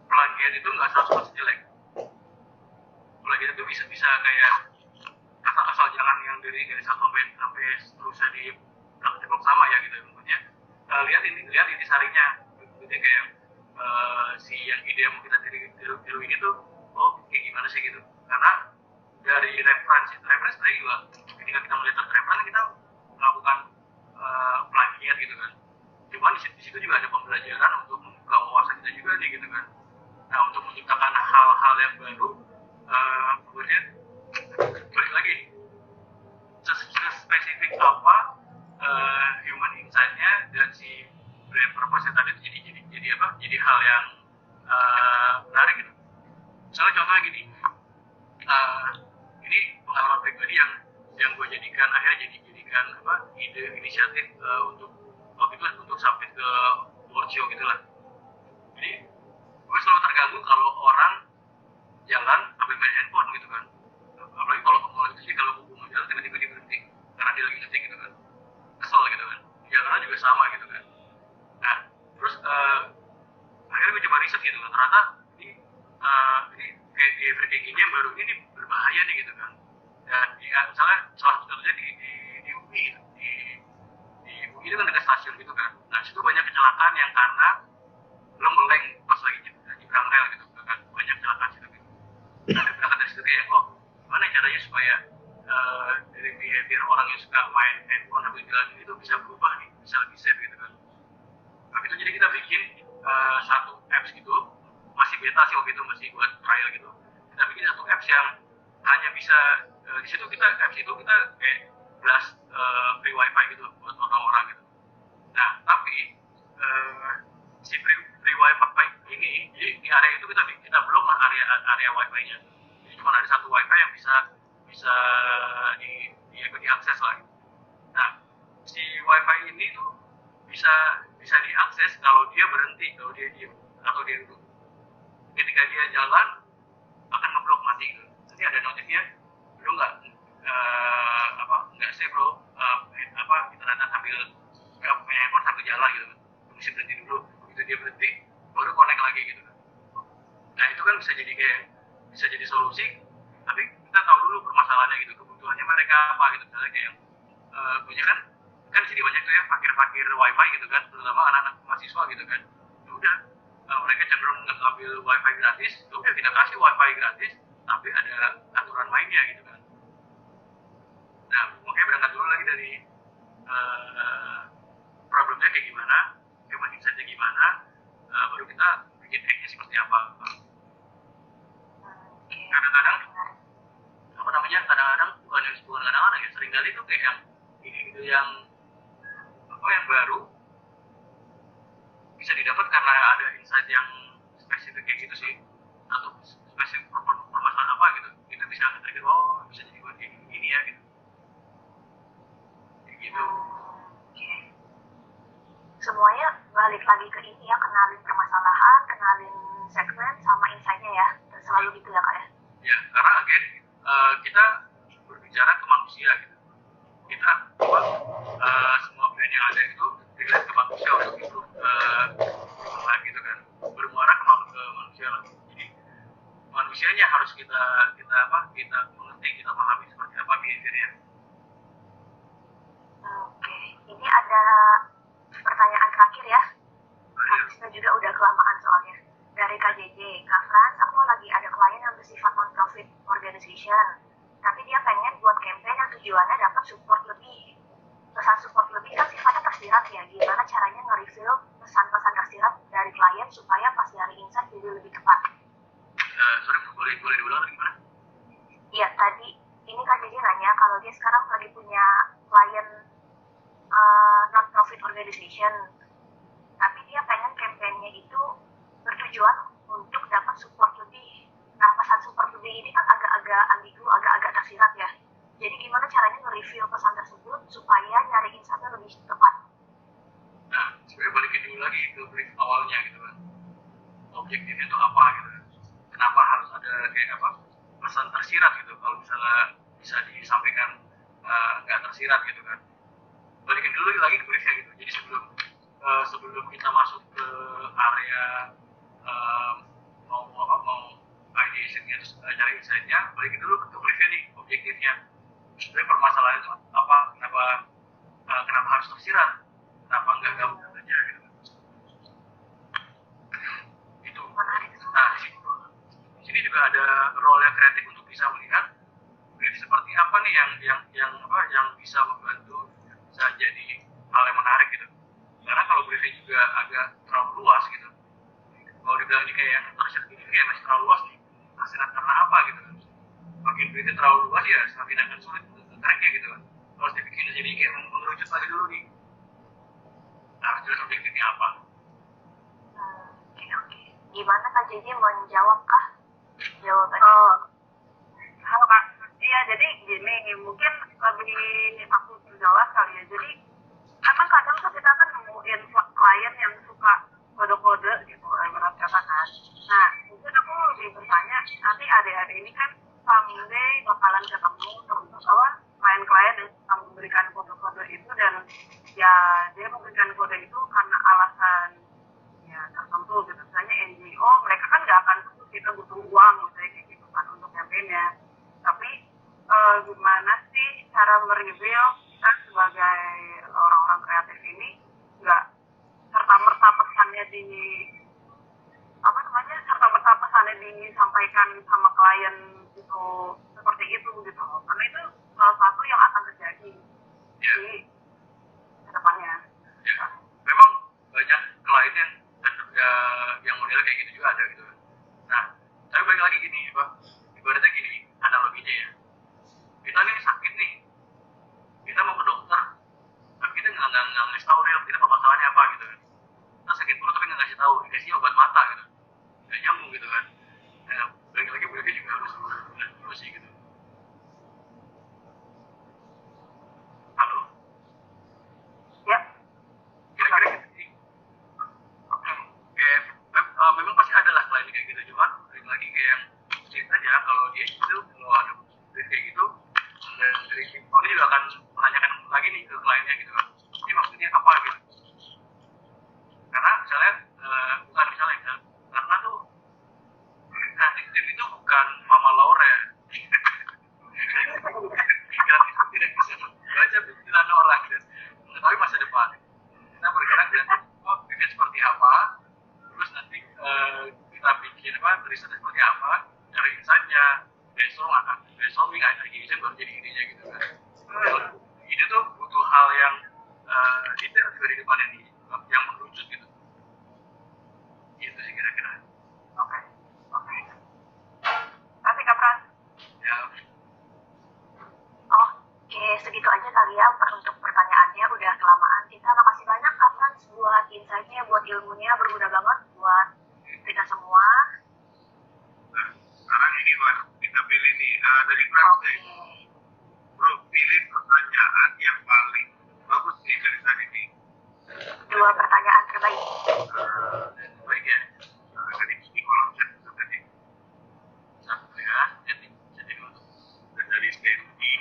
plagiat itu nggak 100% jelek. Plagiat itu bisa kayak asal jangan yang dari satu sampai seterusnya di blok sama ya gitu. Maksudnya lihat intisarinya. Jadi kayak si yang ide yang mau kita tiru ini tuh, oh kayak gimana sih gitu. Karena dari referensi tadi juga ketika kita melihat referensi kita melakukan plagiat gitu kan. Cuman di situ juga ada pembelajaran untuk membuka wawasan kita juga nih gitu kan. Nah, untuk menciptakan hal-hal yang baru, kemudian balik lagi spesifik apa human insight-nya dan si brand purpose tadi itu jadi apa? Jadi hal yang menarik gitu. Misalnya contohnya gini, ini pengalaman pribadi yang gue akhirnya jadikan apa ide inisiatif untuk waktu itu untuk submit ke award show gitulah. Jadi gue selalu terganggu kalau orang jalan sambil main handphone gitu kan. Apalagi kalau itu sih kalau mau jalan tiba-tiba dia berhenti karena dia lagi ngetik gitu kan. Kesel gitu kan. Jalannya juga sama gitu kan. Nah, terus akhirnya gue coba riset gitu kan. Ternyata ini kayak behavior kayak gini yang baru ini berbahaya nih gitu kan. Dan misalnya salah satunya di UI gitu. Di UI itu kan dekat stasiun gitu kan. Nah, situ banyak kecelakaan yang karena lo meleng pas lagi nyebrang rel gitu kan. Banyak kecelakaan situ gitu. Nah, berangkat dari situ ya kok gimana caranya supaya dari behavior orang yang suka main handphone sambil jalan itu bisa berubah nih, bisa lebih safe gitu kan. Nah, itu jadi kita bikin satu apps gitu, masih beta sih waktu itu, masih buat trial gitu. Kita bikin satu apps yang hanya bisa di situ apps itu kita kayak blast free wifi gitu buat orang-orang gitu. Nah, tapi si free wifi ini di area itu kita belum lah area wifi-nya. Jadi cuma ada satu wifi yang bisa diakses lah. Nah, si wifi ini tuh bisa diakses kalau dia berhenti, kalau dia diem atau dia duduk. Ketika dia jalan akan ngeblok mati gitu. Nanti ada notifnya, lu nggak save bro internet sambil punya handphone sambil jalan gitu kan. Mesti berhenti dulu. Begitu dia berhenti, baru connect lagi gitu kan. Nah, itu kan bisa jadi solusi, tapi kita tahu dulu permasalahannya gitu, kebutuhannya mereka apa gitu. Misalnya kayak punya kan di sini banyak tuh ya fakir wifi gitu kan, terutama anak-anak mahasiswa gitu kan. Ya udah, mereka cenderung ngambil wifi gratis, ya udah kita kasih wifi gratis, tapi ada aturan mainnya gitu kan. Nah, makanya berangkat dulu lagi dari problemnya kayak gimana, human insight-nya gimana, baru kita bikin hack-nya seperti apa. Kadang-kadang bukan kadang-kadang ya, seringkali tuh kayak yang ide-ide yang baru bisa didapat karena ada insight yang spesifik kayak gitu sih, atau spesifik permasalahan apa gitu, itu bisa nge-trigger, oh bisa jadi buat gini ya gitu. Kayak gitu. Semuanya balik lagi ke ini ya, kenalin permasalahan, kenalin segmen sama insight-nya ya, selalu gitu ya kak ya. Ya, karena kita berbicara ke manusia gitu. Kita semua brand yang ada itu relate ke manusia untuk improve gitu kan, bermuara ke manusia lah. Jadi manusianya harus kita mengerti, kita pahami seperti apa behaviornya. Oke, ini ada pertanyaan terakhir ya. Kita juga udah kelamaan soalnya. Dari KJJ, Kak Frans, aku lagi ada klien yang bersifat non-profit organization, tapi dia pengen buat campaign yang tujuannya dapat support lebih. Pesan support lebih kan sifatnya tersirat ya, gimana caranya nge-reveal pesan-pesan tersirat dari klien supaya pas nyari insight jadi lebih tepat. Sorry, boleh diulang lagi gimana? Iya, tadi ini KJJ nanya kalau dia sekarang lagi punya klien non-profit organization, tapi dia pengen campaign-nya itu bertujuan untuk dapat support lebih. Nah, pesan support lebih ini kan agak-agak ambigu, agak-agak tersirat ya. Jadi gimana caranya nge-review pesan tersebut supaya nyari insight-nya lebih tepat? Nah, sebenarnya balikin dulu lagi ke brief awalnya gitu kan. Objektifnya itu apa gitu kan. Kenapa harus ada kayak apa? pesan tersirat gitu, kalau misalnya bisa disampaikan nggak tersirat gitu kan. Balikin dulu lagi ke briefnya gitu. Jadi sebelum kita masuk ke area mau ideation-nya, terus cari insight-nya, balikin dulu ke briefnya nih, objektifnya. Sebenarnya permasalahan itu apa, kenapa harus tersirat, kenapa nggak gabung aja gitu. Itu. Nah, di sini juga ada role yang kreatif untuk bisa melihat brief seperti apa nih yang bisa membantu, bisa jadi hal yang menarik gitu. Karena kalau briefnya juga agak terlalu luas gitu, kalau dibilang ini kayak yang tersirat ini kayak masih terlalu luas nih, tersirat karena apa gitu. Makin briefnya terlalu luas ya semakin akan sulit untuk tracknya gitu. Harus dibikin jadi kayak mengerucut lagi dulu nih. Harus jelas objektifnya apa. Oke. Gimana Kak JJ menjawab kah jawaban? Halo Kak. Iya, jadi gini, mungkin lebih aku jelas kali ya. Jadi emang kadang tuh kita kan nemuin klien yang suka kode-kode gitu, ibarat kata kan. Nah, mungkin aku lebih bertanya, nanti adik-adik ini kan someday bakalan ketemu terus klien-klien yang suka memberikan kode-kode itu, dan ya dia memberikan kode itu karena alasan ya tertentu gitu. Misalnya NGO, mereka kan nggak akan tutup, kita butuh uang misalnya kayak gitu kan untuk campaign-nya. Tapi gimana sih cara mereview kita sebagai orang-orang kreatif ini nggak serta-merta pesannya disampaikan sama klien itu seperti itu gitu, karena itu salah satu yang akan terjadi di kedepannya. Ya, memang banyak klien yang modelnya kayak gitu juga ada gitu. Nah, tapi balik lagi gini, Pak, ibaratnya gini, analoginya ya, kita nih sakit nih, kita mau ke dokter, tapi kita nggak ngasih tahu real kita permasalahannya apa gitu kan. Kita sakit perut tapi nggak ngasih tahu, dikasih obat mata gitu, nggak nyambung gitu kan. Nah, balik lagi briefnya juga harus dulu sih gitu. Halo? Ya. Kira-kira gitu sih. Memang pasti ada lah klien kayak gitu, cuman balik lagi kayak yang ceritanya kalau dia itu kalau ada brief kayak gitu, dan dari tim dia juga akan menanyakan lagi nih ke kliennya gitu kan, ini maksudnya apa gitu. Karena misalnya karena tuh kreatif tim itu bukan Mama Laura. Kreatif tim tidak bisa baca pikiran orang dan mengetahui masa depan. Kita bergerak dengan bikin seperti apa, terus nanti kita bikin riset seperti apa, cari insight-nya, brainstorming ideation baru jadi idenya gitu kan. Ide tuh butuh hal yang detail juga di depannya nih, yang mengerucut gitu. Gitu sih kira-kira. Oke. Nanti Kapran. Ya. Oke, segitu aja kali ya untuk pertanyaannya, udah kelamaan. Kita makasih banyak Kapran buat insight-nya, buat ilmunya, berguna banget buat kita semua. Nah, sekarang ini Mas, kita pilih nih dari Francis. Bro, pilih pertanyaan yang paling bagus nih dari tadi nih. 2 pertanyaan terbaik. Baik ya. Dari kolom chat itu tadi. Satu ya, jadi dulu. Dan dari Stendi,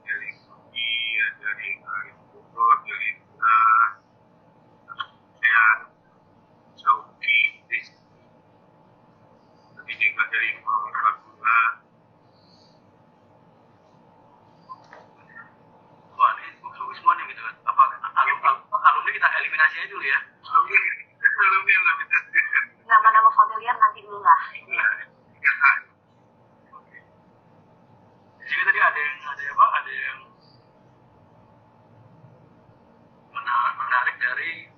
dari Sugi, dari Bogor, dari saya Sauki, tapi juga dari Baguna. Wah, ini bagus semua nih gitu kan. Apa alumni kita eliminasi aja dulu ya. Nama-nama familiar nanti dulu lah. Di sini tadi ada yang menarik dari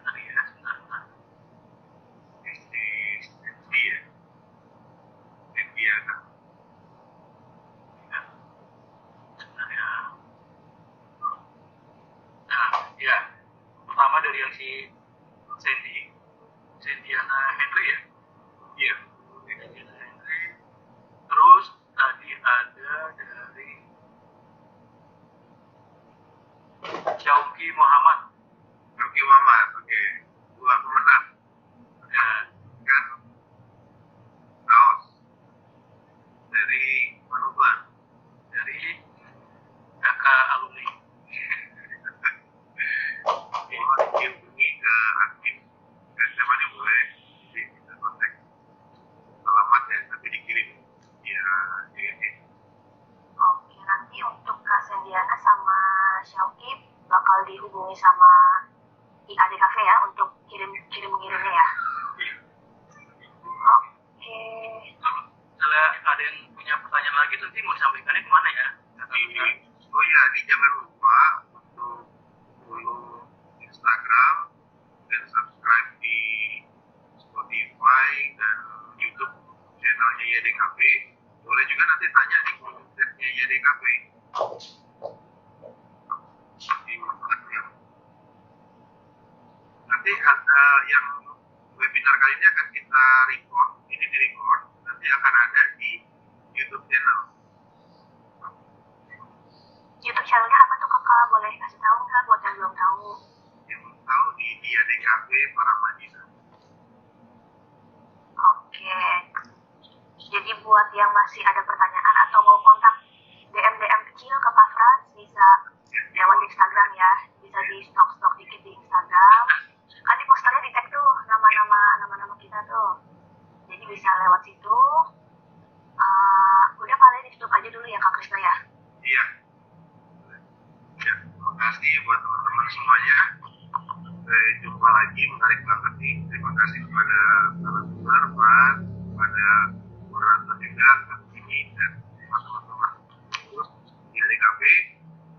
tadi ya, sebentar. Nah, ya. Pertama dari yang si Sandiana Henry ya. Iya. Sandiana Henry. Terus tadi ada dari Syauki Muhammad. Oke. Dua pemenang. Ya. Kan, tahu tinggal dihubungi sama IADKV ya untuk kirimnya ya. Oke. Misalnya ada yang punya pertanyaan lagi nanti mau disampaikannya kemana ya? Oh iya, ini jangan lupa untuk follow Instagram dan subscribe di Spotify dan YouTube channelnya YDKP. Boleh juga nanti tanya di kolom chatnya YDKP. Nanti yang webinar kali ini akan kita record, ini di record, nanti akan ada di YouTube channel. YouTube channelnya apa tuh kakak? Boleh kasih tahu nggak buat yang belum tahu? Yang belum tahu di YDKP Paramadina. Oke. Jadi buat yang masih ada pertanyaan atau mau kontak DM kecil ke Kak Frans bisa lewat Instagram ya. Bisa di stok dikit di Instagram. Kan di posternya di tag tuh nama-nama kita tuh. Jadi bisa lewat situ. Udah paling ditutup aja dulu ya Kak Krisna ya. Iya. Ya, terima kasih buat teman-teman semuanya. Sampai jumpa lagi, menarik banget nih. Terima kasih kepada narasumber, Pak, kepada moderator juga, Kak Ini, dan teman-teman terus di YDKP,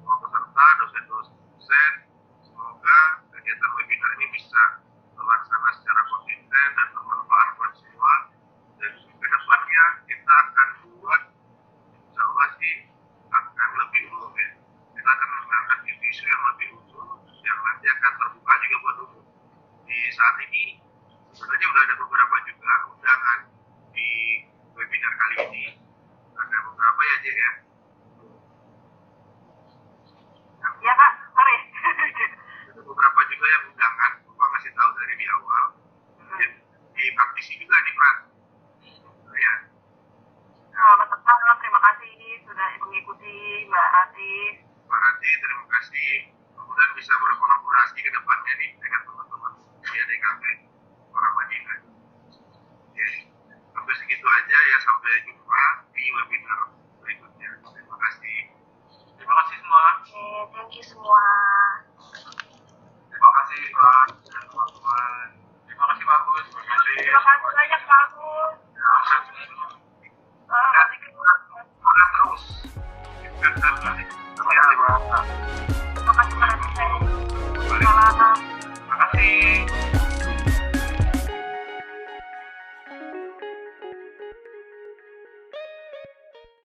semua peserta, dosen-dosen. Semoga kegiatan webinar ini bisa terlaksana secara konsisten dan bermanfaat buat semua. Dan ke depannya kita akan buat, insya Allah sih, akan lebih umum ya. Kita akan mengangkat isu yang lebih umum, yang nanti akan terbuka juga buat umum. Di saat ini, sebenarnya udah ada beberapa juga undangan di webinar kali ini. Ada beberapa ya, Jek ya. Ya Kak, sorry. Ada beberapa juga yang undangan, lupa kasih tahu dari di awal. Di praktisi juga nih, Pran. Ya. Selamat datang, terima kasih sudah mengikuti Mbak Rati. Pak Rati, terima kasih. Kemudian bisa berkolaborasi ke depannya nih dengan teman-teman di YDKP Paramadina. Oke, sampai segitu aja ya. Sampai jumpa di webinar berikutnya. Terima kasih. Terima kasih semua. Oke, thank you semua. Terima kasih, Pak dan teman-teman. Terima kasih bagus. Terima kasih banyak.